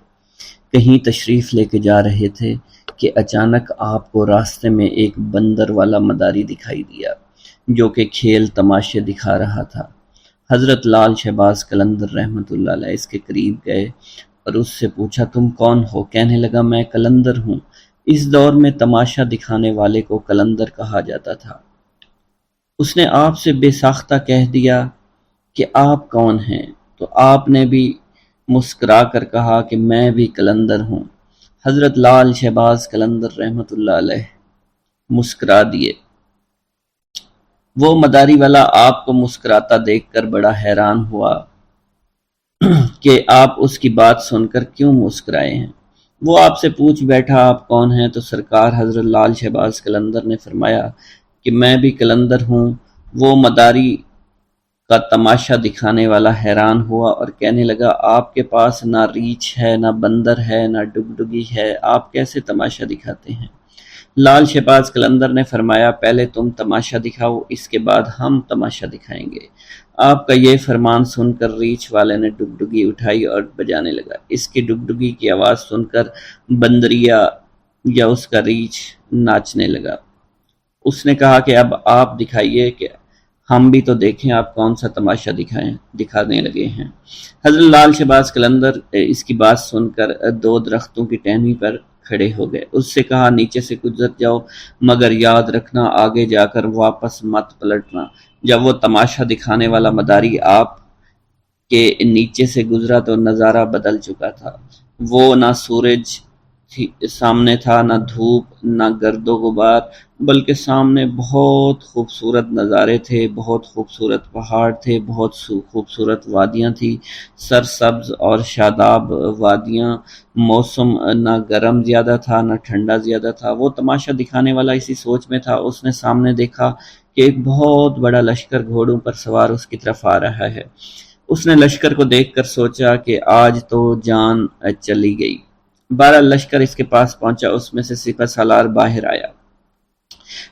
کہیں تشریف لے کے جا رہے تھے کہ اچانک آپ کو راستے میں ایک بندر والا مداری دکھائی دیا جو کہ کھیل تماشے دکھا رہا تھا۔ حضرت لال شہباز قلندر رحمۃ اللہ علیہ اس کے قریب گئے اور اس سے پوچھا، تم کون ہو؟ کہنے لگا، میں قلندر ہوں۔ اس دور میں تماشا دکھانے والے کو قلندر کہا جاتا تھا۔ اس نے آپ سے بے ساختہ کہہ دیا کہ آپ کون ہیں؟ تو آپ نے بھی مسکرا کر کہا کہ میں بھی قلندر ہوں۔ حضرت لال شہباز قلندر رحمۃ اللہ علیہ مسکرا دیے۔ وہ مداری والا آپ کو مسکراتا دیکھ کر بڑا حیران ہوا کہ آپ اس کی بات سن کر کیوں مسکرائے ہیں۔ وہ آپ سے پوچھ بیٹھا، آپ کون ہیں؟ تو سرکار حضرت لال شہباز قلندر نے فرمایا کہ میں بھی قلندر ہوں۔ وہ مداری کا تماشا دکھانے والا حیران ہوا اور کہنے لگا، آپ کے پاس نہ ریچھ ہے، نہ بندر ہے، نہ ڈگڈگی ہے، آپ کیسے تماشا دکھاتے ہیں؟ لال شہباز قلندر نے فرمایا، پہلے تم تماشا دکھاؤ، اس کے بعد ہم تماشا دکھائیں گے۔ آپ کا یہ فرمان سن کر ریچھ والے نے ڈگڈگی اٹھائی اور بجانے لگا۔ اس کی ڈگڈگی کی آواز سن کر بندریا یا اس کا ریچھ ناچنے لگا۔ اس نے کہا کہ اب آپ دکھائیے کہ ہم بھی تو دیکھیں آپ کون سا تماشا دکھانے لگے ہیں۔ حضرت لال شہباز قلندر اس کی بات سن کر دو درختوں کی ٹہنی پر کھڑے ہو گئے۔ اس سے کہا، نیچے سے گزر جاؤ، مگر یاد رکھنا آگے جا کر واپس مت پلٹنا۔ جب وہ تماشا دکھانے والا مداری آپ کے نیچے سے گزرا تو نظارہ بدل چکا تھا۔ وہ نہ سورج سامنے تھا، نہ دھوپ، نہ گرد و غبار، بلکہ سامنے بہت خوبصورت نظارے تھے، بہت خوبصورت پہاڑ تھے، بہت خوبصورت وادیاں تھیں، سرسبز اور شاداب وادیاں۔ موسم نہ گرم زیادہ تھا نہ ٹھنڈا زیادہ تھا۔ وہ تماشا دکھانے والا اسی سوچ میں تھا۔ اس نے سامنے دیکھا کہ ایک بہت بڑا لشکر گھوڑوں پر سوار اس کی طرف آ رہا ہے۔ اس نے لشکر کو دیکھ کر سوچا کہ آج تو جان چلی گئی۔ 12 لشکر اس کے پاس پہنچا، اس میں سے سپہ سالار باہر آیا۔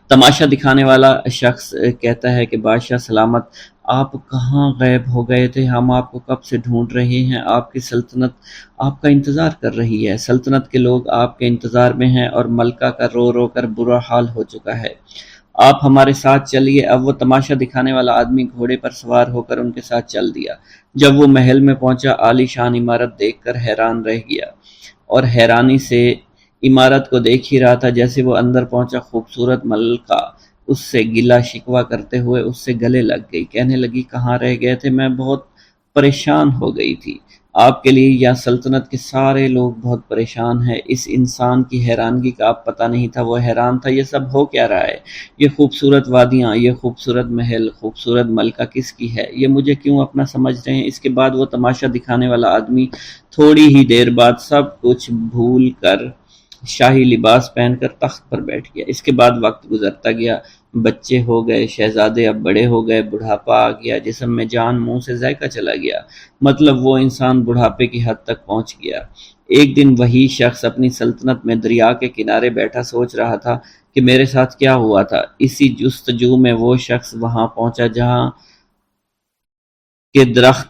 تماشا دکھانے والا شخص کہتا ہے کہ بادشاہ سلامت، آپ کہاں غائب ہو گئے تھے؟ ہم آپ کو کب سے ڈھونڈ رہے ہیں۔ آپ کی سلطنت آپ کا انتظار کر رہی ہے۔ سلطنت کے لوگ آپ کے انتظار میں ہیں اور ملکہ کا رو رو کر برا حال ہو چکا ہے۔ آپ ہمارے ساتھ چلیے۔ اب وہ تماشا دکھانے والا آدمی گھوڑے پر سوار ہو کر ان کے ساتھ چل دیا۔ جب وہ محل میں پہنچا، عالی شان عمارت دیکھ کر حیران رہ گیا اور حیرانی سے عمارت کو دیکھ ہی رہا تھا۔ جیسے وہ اندر پہنچا، خوبصورت ملکہ اس سے گلہ شکوہ کرتے ہوئے اس سے گلے لگ گئی۔ کہنے لگی، کہاں رہ گئے تھے؟ میں بہت پریشان ہو گئی تھی۔ آپ کے لیے یا سلطنت کے سارے لوگ بہت پریشان ہیں۔ اس انسان کی حیرانگی کا آپ پتہ نہیں تھا۔ وہ حیران تھا، یہ سب ہو کیا رہا ہے؟ یہ خوبصورت وادیاں، یہ خوبصورت محل، خوبصورت ملکہ کس کی ہے؟ یہ مجھے کیوں اپنا سمجھ رہے ہیں؟ اس کے بعد وہ تماشا دکھانے والا آدمی تھوڑی ہی دیر بعد سب کچھ بھول کر شاہی لباس پہن کر تخت پر بیٹھ گیا۔ اس کے بعد وقت گزرتا گیا، بچے ہو گئے، شہزادے اب بڑے ہو گئے، بڑھاپا آ گیا، جسم میں جان، منہ سے ذائقہ چلا گیا۔ مطلب وہ انسان بڑھاپے کی حد تک پہنچ گیا۔ ایک دن وہی شخص اپنی سلطنت میں دریا کے کنارے بیٹھا سوچ رہا تھا کہ میرے ساتھ کیا ہوا تھا۔ اسی جستجو میں وہ شخص وہاں پہنچا جہاں کہ درخت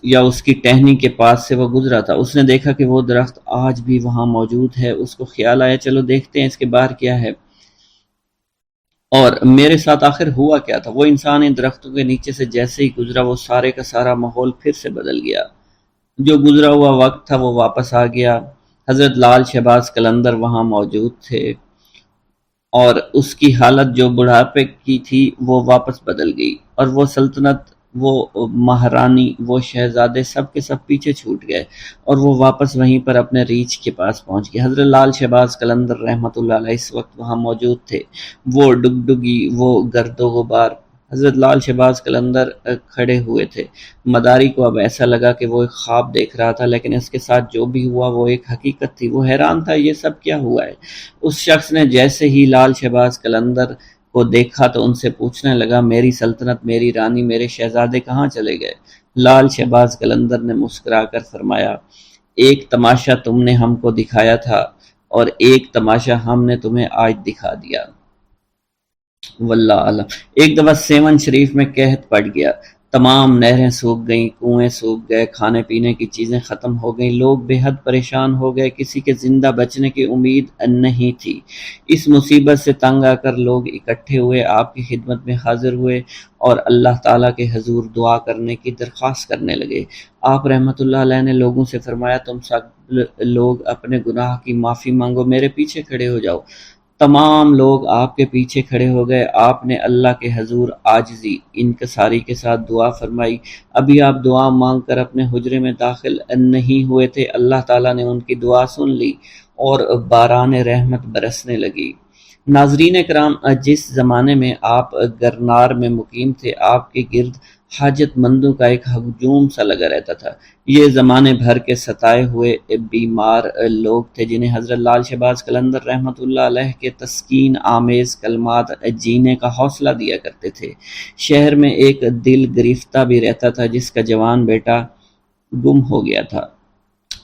یا اس کی ٹہنی کے پاس سے وہ گزرا تھا۔ اس نے دیکھا کہ وہ درخت آج بھی وہاں موجود ہے۔ اس کو خیال آیا، چلو دیکھتے ہیں اس کے باہر کیا ہے اور میرے ساتھ آخر ہوا کیا تھا۔ وہ انسان ان درختوں کے نیچے سے جیسے ہی گزرا، وہ سارے کا سارا ماحول پھر سے بدل گیا۔ جو گزرا ہوا وقت تھا وہ واپس آ گیا۔ حضرت لال شہباز قلندر وہاں موجود تھے اور اس کی حالت جو بڑھاپے کی تھی وہ واپس بدل گئی، اور وہ سلطنت، وہ مہارانی، وہ شہزادے سب کے سب پیچھے چھوٹ گئے اور وہ واپس وہیں پر اپنے ریچھ کے پاس پہنچ گئے۔ حضرت لال شہباز قلندر رحمۃ اللہ علیہ اس وقت وہاں موجود تھے۔ وہ ڈگڈگی، وہ گرد و غبار۔ حضرت لال شہباز قلندر کھڑے ہوئے تھے۔ مداری کو اب ایسا لگا کہ وہ ایک خواب دیکھ رہا تھا، لیکن اس کے ساتھ جو بھی ہوا وہ ایک حقیقت تھی۔ وہ حیران تھا، یہ سب کیا ہوا ہے؟ اس شخص نے جیسے ہی لال شہباز قلندر کو دیکھا تو ان سے پوچھنے لگا، میری سلطنت، میری رانی، میرے شہزادے کہاں چلے گئے؟ لال شہباز قلندر نے مسکرا کر فرمایا، ایک تماشا تم نے ہم کو دکھایا تھا اور ایک تماشا ہم نے تمہیں آج دکھا دیا۔ واللہ عالم۔ ایک دفعہ سیون شریف میں قحط پڑ گیا۔ تمام نہریں سوکھ گئیں، کنویں سوکھ گئے، کھانے پینے کی چیزیں ختم ہو گئیں، لوگ بے حد پریشان ہو گئے، کسی کے زندہ بچنے کی امید نہیں تھی۔ اس مصیبت سے تنگ آ کر لوگ اکٹھے ہوئے، آپ کی خدمت میں حاضر ہوئے اور اللہ تعالیٰ کے حضور دعا کرنے کی درخواست کرنے لگے۔ آپ رحمۃ اللہ علیہ نے لوگوں سے فرمایا، تم سب لوگ اپنے گناہ کی معافی مانگو، میرے پیچھے کھڑے ہو جاؤ۔ تمام لوگ آپ کے پیچھے کھڑے ہو گئے۔ آپ نے اللہ کے حضور عاجزی، انکساری کے ساتھ دعا فرمائی۔ ابھی آپ دعا مانگ کر اپنے حجرے میں داخل نہیں ہوئے تھے، اللہ تعالیٰ نے ان کی دعا سن لی اور باران رحمت برسنے لگی۔ ناظرین کرام، جس زمانے میں آپ گرنار میں مقیم تھے، آپ کے گرد حاجت مندوں کا ایک ہجوم سا لگا رہتا تھا۔ یہ زمانے بھر کے ستائے ہوئے بیمار لوگ تھے جنہیں حضرت لال شہباز قلندر رحمۃ اللہ علیہ کے تسکین آمیز کلمات جینے کا حوصلہ دیا کرتے تھے۔ شہر میں ایک دل گرفتہ بھی رہتا تھا جس کا جوان بیٹا گم ہو گیا تھا۔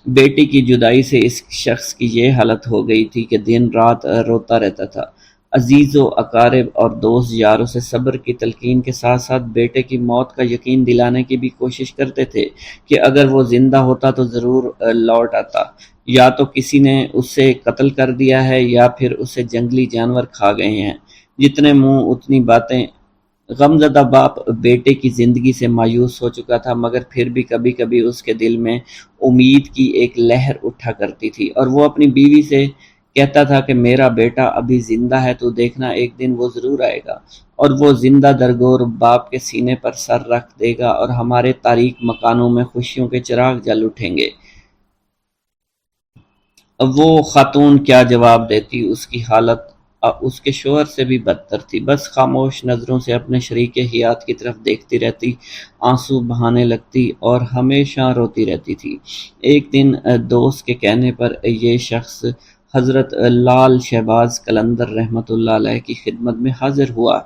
بیٹی کی جدائی سے اس شخص کی یہ حالت ہو گئی تھی کہ دن رات روتا رہتا تھا۔ عزیز و اقارب اور دوست یاروں سے صبر کی تلقین کے ساتھ ساتھ بیٹے کی موت کا یقین دلانے کی بھی کوشش کرتے تھے کہ اگر وہ زندہ ہوتا تو ضرور لوٹ آتا، یا تو کسی نے اسے قتل کر دیا ہے یا پھر اسے جنگلی جانور کھا گئے ہیں۔ جتنے منہ اتنی باتیں۔ غمزدہ باپ بیٹے کی زندگی سے مایوس ہو چکا تھا، مگر پھر بھی کبھی کبھی اس کے دل میں امید کی ایک لہر اٹھا کرتی تھی، اور وہ اپنی بیوی سے کہتا تھا کہ میرا بیٹا ابھی زندہ ہے، تو دیکھنا ایک دن وہ ضرور آئے گا اور وہ زندہ درگور باپ کے سینے پر سر رکھ دے گا اور ہمارے تاریک مکانوں میں خوشیوں کے چراغ جل اٹھیں گے۔ وہ خاتون کیا جواب دیتی؟ اس کی حالت اس کے شوہر سے بھی بدتر تھی، بس خاموش نظروں سے اپنے شریک حیات کی طرف دیکھتی رہتی، آنسو بہانے لگتی اور ہمیشہ روتی رہتی تھی۔ ایک دن دوست کے کہنے پر یہ شخص حضرت لال شہباز قلندر رحمۃ اللہ علیہ کی خدمت میں حاضر ہوا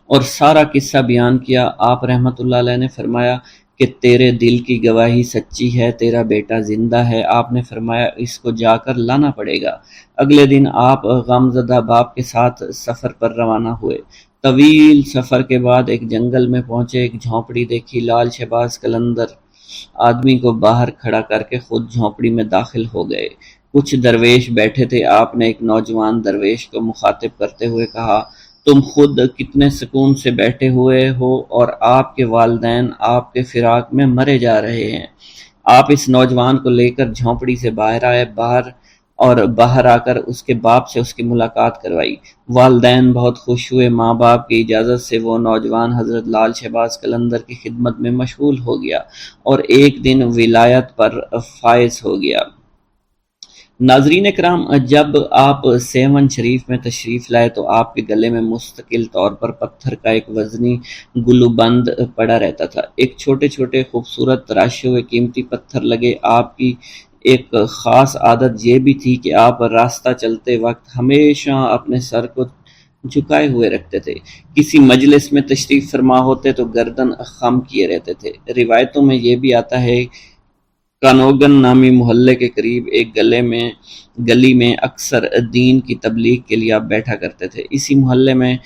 اور سارا قصہ بیان کیا۔ آپ رحمۃ اللہ علیہ نے فرمایا کہ تیرے دل کی گواہی سچی ہے، تیرا بیٹا زندہ ہے۔ آپ نے فرمایا اس کو جا کر لانا پڑے گا۔ اگلے دن آپ غم زدہ باپ کے ساتھ سفر پر روانہ ہوئے۔ طویل سفر کے بعد ایک جنگل میں پہنچے، ایک جھونپڑی دیکھی۔ لال شہباز قلندر آدمی کو باہر کھڑا کر کے خود جھونپڑی میں داخل ہو گئے۔ کچھ درویش بیٹھے تھے۔ آپ نے ایک نوجوان درویش کو مخاطب کرتے ہوئے کہا، تم خود کتنے سکون سے بیٹھے ہوئے ہو اور آپ کے والدین آپ کے فراق میں مرے جا رہے ہیں۔ آپ اس نوجوان کو لے کر جھونپڑی سے باہر آئے، باہر آ کر اس کے باپ سے اس کی ملاقات کروائی۔ والدین بہت خوش ہوئے۔ ماں باپ کی اجازت سے وہ نوجوان حضرت لال شہباز قلندر کی خدمت میں مشغول ہو گیا اور ایک دن ولایت پر فائز ہو گیا۔ ناظرین کرام، جب آپ سیون شریف میں تشریف لائے تو آپ کے گلے میں مستقل طور پر پتھر کا ایک وزنی گلوبند پڑا رہتا تھا۔ ایک چھوٹے چھوٹے خوبصورت تراشے ہوئے قیمتی پتھر لگے۔ آپ کی ایک خاص عادت یہ بھی تھی کہ آپ راستہ چلتے وقت ہمیشہ اپنے سر کو جھکائے ہوئے رکھتے تھے۔ کسی مجلس میں تشریف فرما ہوتے تو گردن خم کیے رہتے تھے۔ روایتوں میں یہ بھی آتا ہے کانوگن نامی محلے کے قریب ایک گلی میں اکثر دین کی تبلیغ کے لیے آپ بیٹھا کرتے تھے۔ اسی محلے میں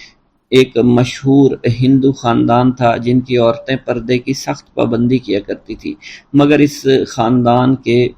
ایک مشہور ہندو خاندان تھا جن کی عورتیں پردے کی سخت پابندی کیا کرتی تھی، مگر اس خاندان کے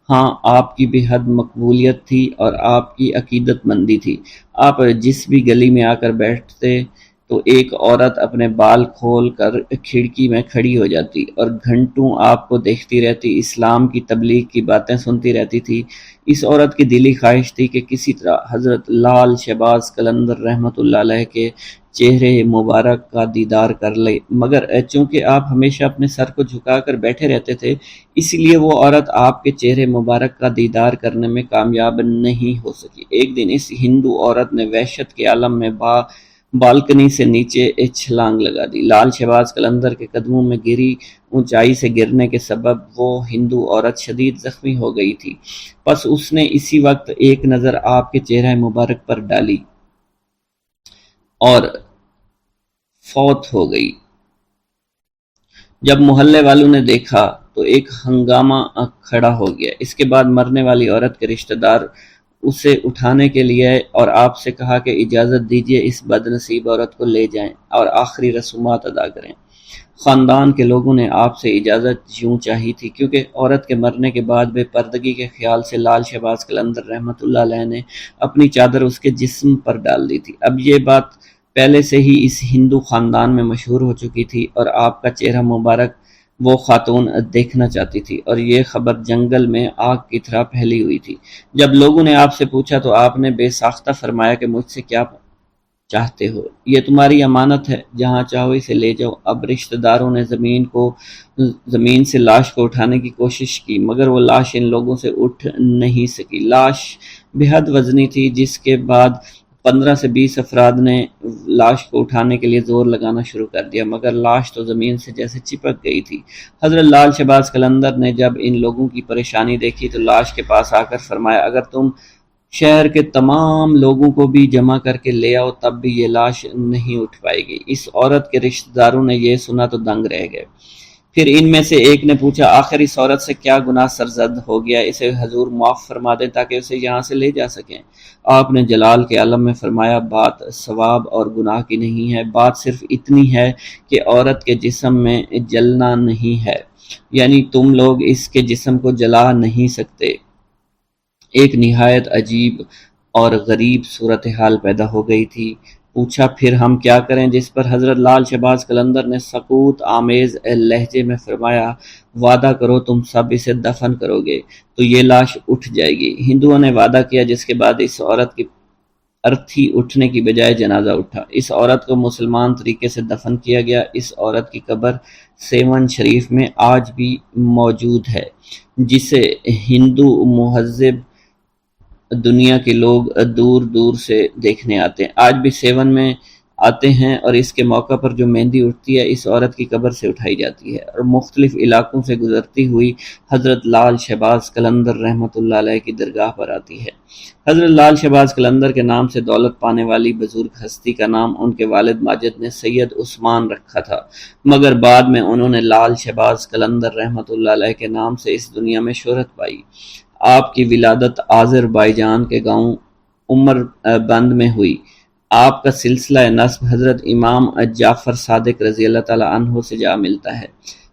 ہاں آپ کی بے حد مقبولیت تھی اور آپ کی عقیدت مندی تھی۔ آپ جس بھی گلی میں آ کر بیٹھتے تو ایک عورت اپنے بال کھول کر کھڑکی میں کھڑی ہو جاتی اور گھنٹوں آپ کو دیکھتی رہتی، اسلام کی تبلیغ کی باتیں سنتی رہتی تھی۔ اس عورت کی دلی خواہش تھی کہ کسی طرح حضرت لال شہباز قلندر رحمۃ اللہ علیہ کے چہرے مبارک کا دیدار کر لے، مگر چونکہ آپ ہمیشہ اپنے سر کو جھکا کر بیٹھے رہتے تھے، اس لیے وہ عورت آپ کے چہرے مبارک کا دیدار کرنے میں کامیاب نہیں ہو سکی۔ ایک دن اس ہندو عورت نے وحشت کے عالم میں بالکنی سے نیچے چھلانگ لگا دی۔ لال شہباز قلندر کے قدموں میں گری۔ اونچائی سے گرنے کے سبب وہ ہندو عورت شدید زخمی ہو گئی تھی، پس اس نے اسی وقت ایک نظر آپ کے چہرہ مبارک پر ڈالی اور فوت ہو گئی۔ جب محلے والوں نے دیکھا تو ایک ہنگامہ کھڑا ہو گیا۔ اس کے بعد مرنے والی عورت کے رشتہ دار اسے اٹھانے کے لیے اور آپ سے کہا کہ اجازت دیجیے اس بد نصیب عورت کو لے جائیں اور آخری رسومات ادا کریں۔ خاندان کے لوگوں نے آپ سے اجازت یوں چاہی تھی کیونکہ عورت کے مرنے کے بعد بے پردگی کے خیال سے لال شہباز قلندر رحمۃ اللہ علیہ نے اپنی چادر اس کے جسم پر ڈال دی تھی۔ اب یہ بات پہلے سے ہی اس ہندو خاندان میں مشہور ہو چکی تھی اور آپ کا چہرہ مبارک وہ خاتون دیکھنا چاہتی تھی اور یہ خبر جنگل میں آگ کی طرح پھیلی ہوئی تھی۔ جب لوگوں نے آپ سے پوچھا تو آپ نے بے ساختہ فرمایا کہ مجھ سے کیا چاہتے ہو؟ یہ تمہاری امانت ہے، جہاں چاہو اسے لے جاؤ۔ اب رشتہ داروں نے زمین سے لاش کو اٹھانے کی کوشش کی، مگر وہ لاش ان لوگوں سے اٹھ نہیں سکی۔ لاش بے حد وزنی تھی، جس کے بعد 15 سے 20 افراد نے لاش کو اٹھانے کے لیے زور لگانا شروع کر دیا، مگر لاش تو زمین سے جیسے چپک گئی تھی۔ حضرت لال شہباز قلندر نے جب ان لوگوں کی پریشانی دیکھی تو لاش کے پاس آ کر فرمایا، اگر تم شہر کے تمام لوگوں کو بھی جمع کر کے لے آؤ تب بھی یہ لاش نہیں اٹھ پائے گی۔ اس عورت کے رشتہ داروں نے یہ سنا تو دنگ رہ گئے۔ پھر ان میں سے ایک نے پوچھا، آخر اس عورت سے کیا گناہ سرزد ہو گیا؟ اسے حضور معاف فرما دیں تاکہ اسے یہاں سے لے جا سکیں۔ آپ نے جلال کے عالم میں فرمایا، بات ثواب اور گناہ کی نہیں ہے، بات صرف اتنی ہے کہ عورت کے جسم میں جلنا نہیں ہے، یعنی تم لوگ اس کے جسم کو جلا نہیں سکتے۔ ایک نہایت عجیب اور غریب صورتحال پیدا ہو گئی تھی۔ پوچھا، پھر ہم کیا کریں؟ جس پر حضرت لال شہباز قلندر نے سکوت آمیز لہجے میں فرمایا، وعدہ کرو تم سب اسے دفن کرو گے تو یہ لاش اٹھ جائے گی۔ ہندوؤں نے وعدہ کیا، جس کے بعد اس عورت کی ارتھی اٹھنے کی بجائے جنازہ اٹھا۔ اس عورت کو مسلمان طریقے سے دفن کیا گیا۔ اس عورت کی قبر سیون شریف میں آج بھی موجود ہے، جسے ہندو مہذب دنیا کے لوگ دور دور سے دیکھنے آتے ہیں۔ آج بھی سیون میں آتے ہیں اور اس کے موقع پر جو مہندی اٹھتی ہے اس عورت کی قبر سے اٹھائی جاتی ہے اور مختلف علاقوں سے گزرتی ہوئی حضرت لال شہباز قلندر رحمۃ اللہ علیہ کی درگاہ پر آتی ہے۔ حضرت لال شہباز قلندر کے نام سے دولت پانے والی بزرگ ہستی کا نام ان کے والد ماجد نے سید عثمان رکھا تھا، مگر بعد میں انہوں نے لال شہباز قلندر رحمۃ اللہ علیہ کے نام سے اس دنیا میں شہرت پائی۔ آپ کی ولادت آذربائیجان کے گاؤں عمر بند میں ہوئی۔ آپ کا سلسلہ نسب حضرت امام جعفر صادق رضی اللہ تعالیٰ عنہ سے جا ملتا ہے۔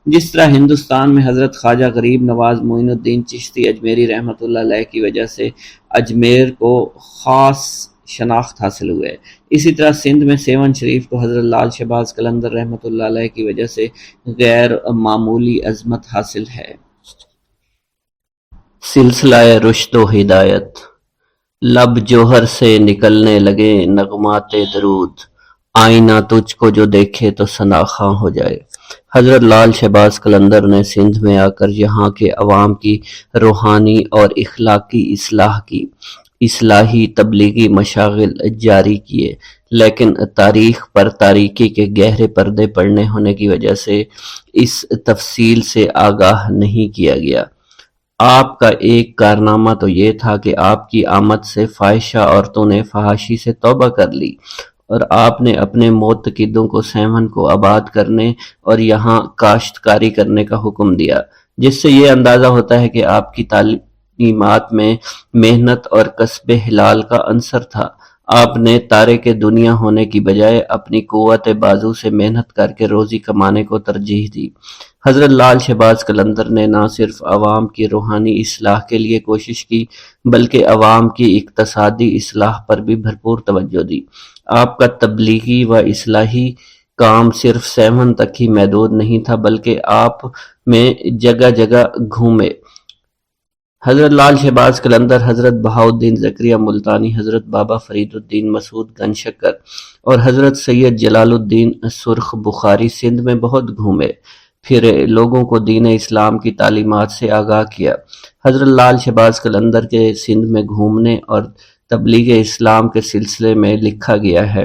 جس طرح ہندوستان میں حضرت خواجہ غریب نواز معین الدین چشتی اجمیری رحمۃ اللہ علیہ کی وجہ سے اجمیر کو خاص شناخت حاصل ہوئے، اسی طرح سندھ میں سیون شریف کو حضرت لال شہباز قلندر رحمۃ اللہ علیہ کی وجہ سے غیر معمولی عظمت حاصل ہے۔ سلسلہ رشد و ہدایت۔ لب جوہر سے نکلنے لگے نغمات درود، آئینہ تجھ کو جو دیکھے تو ثناخواں ہو جائے۔ حضرت لال شہباز قلندر نے سندھ میں آ کر یہاں کے عوام کی روحانی اور اخلاقی اصلاح کی، اصلاحی تبلیغی مشاغل جاری کیے، لیکن تاریخ پر تاریکی کے گہرے پردے پڑنے ہونے کی وجہ سے اس تفصیل سے آگاہ نہیں کیا گیا۔ آپ کا ایک کارنامہ تو یہ تھا کہ آپ کی آمد سے فاحشہ عورتوں نے فحاشی سے توبہ کر لی اور آپ نے اپنے معتقدوں کو سیون کو آباد کرنے اور یہاں کاشتکاری کرنے کا حکم دیا، جس سے یہ اندازہ ہوتا ہے کہ آپ کی تعلیمات میں محنت اور کسب حلال کا عنصر تھا۔ آپ نے تارک دنیا ہونے کی بجائے اپنی قوت بازو سے محنت کر کے روزی کمانے کو ترجیح دی۔ حضرت لال شہباز قلندر نے نہ صرف عوام کی روحانی اصلاح کے لیے کوشش کی بلکہ عوام کی اقتصادی اصلاح پر بھی بھرپور توجہ دی۔ آپ کا تبلیغی و اصلاحی کام صرف سیون تک ہی محدود نہیں تھا بلکہ آپ میں جگہ جگہ گھومے۔ حضرت لال شہباز قلندر حضرت بہاؤالدین زکریا ملتانی، حضرت بابا فرید الدین مسعود گنج شکر اور حضرت سید جلال الدین سرخ بخاری سندھ میں بہت گھومے پھرے، لوگوں کو دین اسلام کی تعلیمات سے آگاہ کیا۔ حضرت لال شہباز قلندر کے سندھ میں گھومنے اور تبلیغ اسلام کے سلسلے میں لکھا گیا ہے۔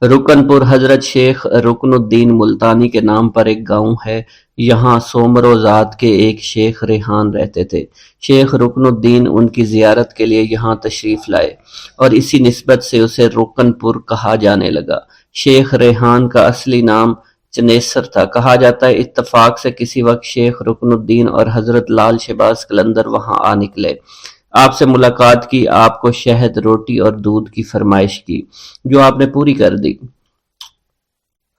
رکن پور حضرت شیخ رکن الدین ملتانی کے نام پر ایک گاؤں ہے، یہاں سومرو ذات کے ایک شیخ ریحان رہتے تھے۔ شیخ رکن الدین ان کی زیارت کے لیے یہاں تشریف لائے اور اسی نسبت سے اسے رکن پور کہا جانے لگا۔ شیخ ریحان کا اصلی نام چنیسر تھا۔ کہا جاتا ہے اتفاق سے کسی وقت شیخ رکن الدین اور حضرت لال شہباز قلندر وہاں آ نکلے، آپ سے ملاقات کی، آپ کو شہد، روٹی اور دودھ کی فرمائش کی جو آپ نے پوری کر دی۔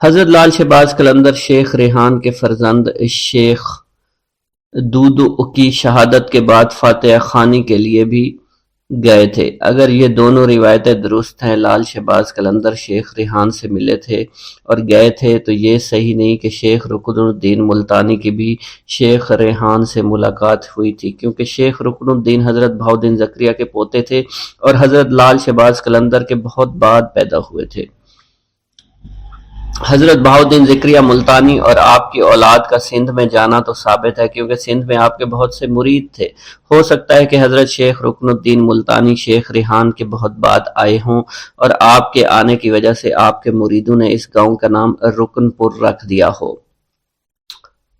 حضرت لال شہباز قلندر شیخ ریحان کے فرزند شیخ دودو کی شہادت کے بعد فاتحہ خوانی کے لیے بھی گئے تھے۔ اگر یہ دونوں روایتیں درست ہیں، لال شہباز قلندر شیخ ریحان سے ملے تھے اور گئے تھے، تو یہ صحیح نہیں کہ شیخ رکن الدین ملتانی کی بھی شیخ ریحان سے ملاقات ہوئی تھی، کیونکہ شیخ رکن الدین حضرت بہاؤالدین زکریا کے پوتے تھے اور حضرت لال شہباز قلندر کے بہت بعد پیدا ہوئے تھے۔ حضرت بہاؤالدین زکریا ملتانی اور آپ کی اولاد کا سندھ میں جانا تو ثابت ہے، کیونکہ سندھ میں آپ کے بہت سے مرید تھے۔ ہو سکتا ہے کہ حضرت شیخ رکن الدین ملتانی شیخ ریحان کے بہت بعد آئے ہوں اور آپ کے آنے کی وجہ سے آپ کے مریدوں نے اس گاؤں کا نام رکن پور رکھ دیا ہو۔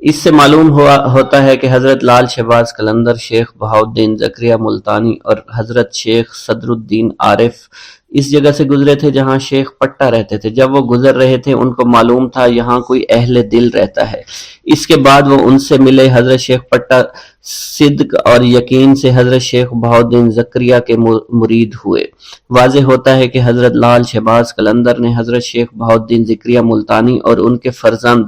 اس سے معلوم ہوتا ہے کہ حضرت لال شہباز قلندر شیخ بہاؤالدین زکریا ملتانی اور حضرت شیخ صدر الدین عارف اس جگہ سے گزرے تھے جہاں شیخ پٹا رہتے تھے۔ جب وہ گزر رہے تھے ان کو معلوم تھا یہاں کوئی اہل دل رہتا ہے۔ اس کے بعد وہ ان سے ملے۔ حضرت شیخ پٹا صدق اور یقین سے حضرت شیخ بہاؤالدین زکریا کے مرید ہوئے۔ واضح ہوتا ہے کہ حضرت لال شہباز قلندر نے حضرت شیخ بہاؤالدین زکریا ملتانی اور ان کے فرزند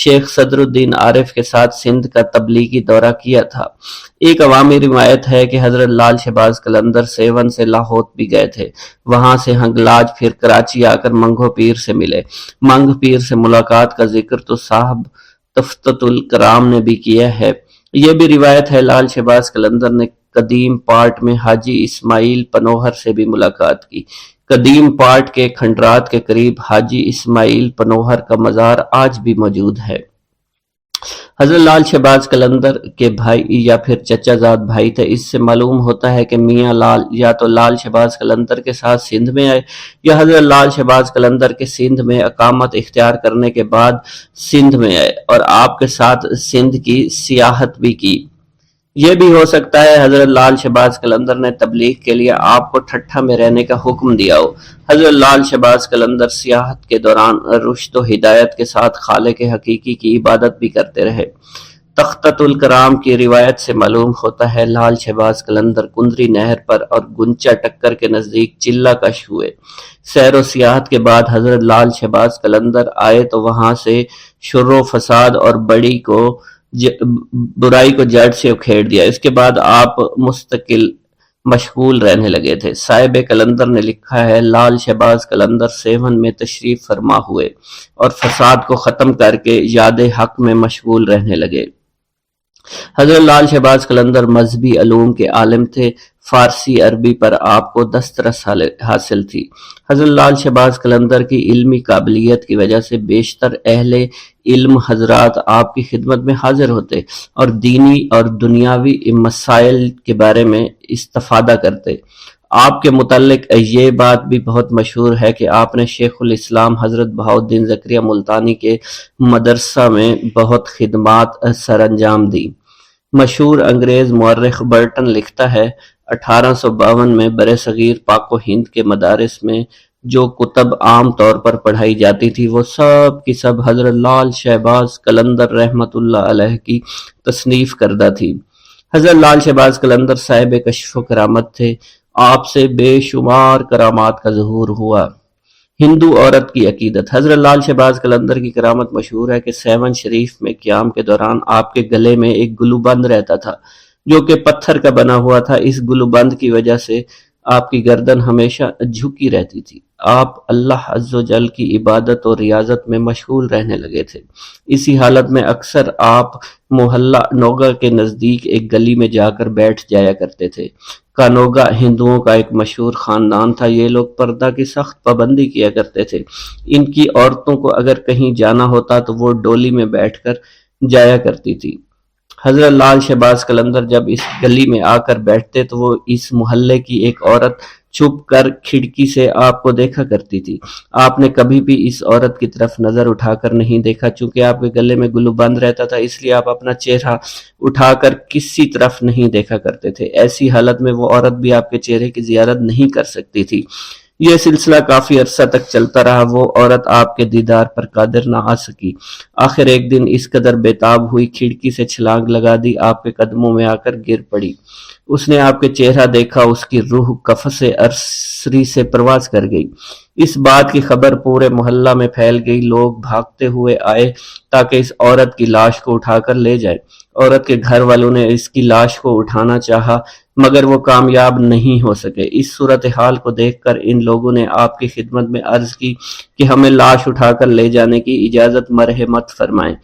شیخ صدر الدین عارف کے ساتھ سندھ کا تبلیغی دورہ کیا تھا۔ ایک عوامی روایت ہے کہ حضرت لال شہباز قلندر سیون سے لاہور بھی گئے تھے، وہاں سے ہنگلاج، پھر کراچی آ کر منگھو پیر سے ملے۔ منگھ پیر سے ملاقات کا ذکر تو صاحب تفتۃ الکرام نے بھی کیا ہے۔ یہ بھی روایت ہے لال شہباز قلندر نے قدیم پارٹ میں حاجی اسماعیل پنوہر سے بھی ملاقات کی۔ قدیم پارٹ کے کھنڈرات کے قریب حاجی اسماعیل پنوہر کا مزار آج بھی موجود ہے۔ حضرت لال شہباز قلندر کے بھائی یا پھر چچا زاد بھائی تھے۔ اس سے معلوم ہوتا ہے کہ میاں لال یا تو لال شہباز قلندر کے ساتھ سندھ میں آئے یا حضرت لال شہباز قلندر کے سندھ میں اقامت اختیار کرنے کے بعد سندھ میں آئے اور آپ کے ساتھ سندھ کی سیاحت بھی کی۔ یہ بھی ہو سکتا ہے حضرت لال شہباز قلندر نے تبلیغ کے لیے آپ کو ٹھٹھا میں رہنے کا حکم دیا ہو۔ حضرت لال شہباز قلندر سیاحت کے دوران رشد و ہدایت کے ساتھ خالق حقیقی کی عبادت بھی کرتے رہے۔ تختۃ الکرام کی روایت سے معلوم ہوتا ہے لال شہباز قلندر کندری نہر پر اور گنچا ٹکر کے نزدیک چلہ کش ہوئے۔ سیر و سیاحت کے بعد حضرت لال شہباز قلندر آئے تو وہاں سے شر و فساد اور برائی کو جڑ سے اکھیڑ دیا۔ اس کے بعد آپ مستقل مشغول رہنے لگے تھے۔ صاحب قلندر نے لکھا ہے لال شہباز قلندر سیون میں تشریف فرما ہوئے اور فساد کو ختم کر کے یاد حق میں مشغول رہنے لگے۔ حضرت لال شہباز قلندر مذہبی علوم کے عالم تھے۔ فارسی عربی پر آپ کو دسترس حاصل تھی۔ حضرت لال شہباز قلندر کی علمی قابلیت کی وجہ سے بیشتر اہل علم حضرات آپ کی خدمت میں حاضر ہوتے اور دینی اور دنیاوی مسائل کے بارے میں استفادہ کرتے۔ آپ کے متعلق یہ بات بھی بہت مشہور ہے کہ آپ نے شیخ الاسلام حضرت بہاؤالدین زکریا ملتانی کے مدرسہ میں بہت خدمات سر انجام دی۔ مشہور انگریز مورخ برٹن لکھتا ہے 1852 میں برصغیر پاک و ہند کے مدارس میں جو کتب عام طور پر پڑھائی جاتی تھی وہ سب کی سب حضرت لال شہباز قلندر رحمت اللہ علیہ کی تصنیف کردہ تھی۔ حضرت لال شہباز قلندر صاحب کشف و کرامت تھے۔ آپ سے بے شمار کرامات کا ظہور ہوا۔ ہندو عورت کی عقیدت۔ حضرت لال شہباز قلندر کی کرامت مشہور ہے کہ سیون شریف میں قیام کے دوران آپ کے گلے میں ایک گلوبند رہتا تھا جو کہ پتھر کا بنا ہوا تھا۔ اس گلوبند کی وجہ سے آپ کی گردن ہمیشہ جھکی رہتی تھی۔ آپ اللہ عز و جل کی عبادت اور ریاضت میں مشغول رہنے لگے تھے۔ اسی حالت میں اکثر آپ محلہ نوگا کے نزدیک ایک گلی میں جا کر بیٹھ جایا کرتے تھے۔ کانوگا ہندوؤں کا ایک مشہور خاندان تھا۔ یہ لوگ پردہ کی سخت پابندی کیا کرتے تھے۔ ان کی عورتوں کو اگر کہیں جانا ہوتا تو وہ ڈولی میں بیٹھ کر جایا کرتی تھی۔ حضرت لال شہباز قلندر جب اس گلی میں آ کر بیٹھتے تو وہ اس محلے کی ایک عورت چھپ کر کھڑکی سے آپ کو دیکھا کرتی تھی۔ آپ نے کبھی بھی اس عورت کی طرف نظر اٹھا کر نہیں دیکھا۔ چونکہ آپ کے گلے میں گلو بند رہتا تھا اس لیے آپ اپنا چہرہ اٹھا کر کسی طرف نہیں دیکھا کرتے تھے۔ ایسی حالت میں وہ عورت بھی آپ کے چہرے کی زیارت نہیں کر سکتی تھی۔ یہ سلسلہ کافی عرصہ تک چلتا رہا۔ وہ عورت آپ کے دیدار پر قادر نہ آ سکی۔ آخر ایک دن اس قدر بےتاب ہوئی، کھڑکی سے چھلانگ لگا دی، آپ کے قدموں میں آ کر گر پڑی۔ اس نے آپ کے چہرہ دیکھا، اس کی روح قفس ارسری سے پرواز کر گئی۔ اس بات کی خبر پورے محلہ میں پھیل گئی۔ لوگ بھاگتے ہوئے آئے تاکہ اس عورت کی لاش کو اٹھا کر لے جائیں۔ عورت کے گھر والوں نے اس کی لاش کو اٹھانا چاہا مگر وہ کامیاب نہیں ہو سکے۔ اس صورتحال کو دیکھ کر ان لوگوں نے آپ کی خدمت میں عرض کی کہ ہمیں لاش اٹھا کر لے جانے کی اجازت مرحمت فرمائیں۔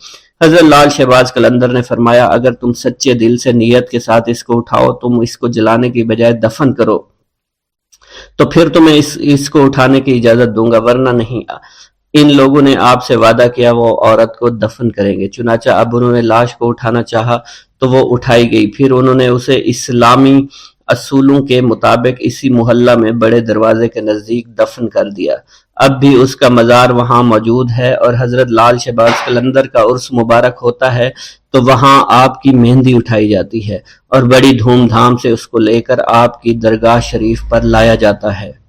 حضرت لال شہباز قلندر نے فرمایا اگر تم سچے دل سے نیت کے ساتھ اس کو اٹھاؤ، تم اس کو جلانے کی بجائے دفن کرو تو پھر تمہیں اس کو اٹھانے کی اجازت دوں گا، ورنہ نہیں۔ ان لوگوں نے آپ سے وعدہ کیا وہ عورت کو دفن کریں گے۔ چنانچہ اب انہوں نے لاش کو اٹھانا چاہا تو وہ اٹھائی گئی۔ پھر انہوں نے اسے اسلامی اصولوں کے مطابق اسی محلہ میں بڑے دروازے کے نزدیک دفن کر دیا۔ اب بھی اس کا مزار وہاں موجود ہے اور حضرت لال شہباز قلندر کا عرس مبارک ہوتا ہے تو وہاں آپ کی مہندی اٹھائی جاتی ہے اور بڑی دھوم دھام سے اس کو لے کر آپ کی درگاہ شریف پر لایا جاتا ہے۔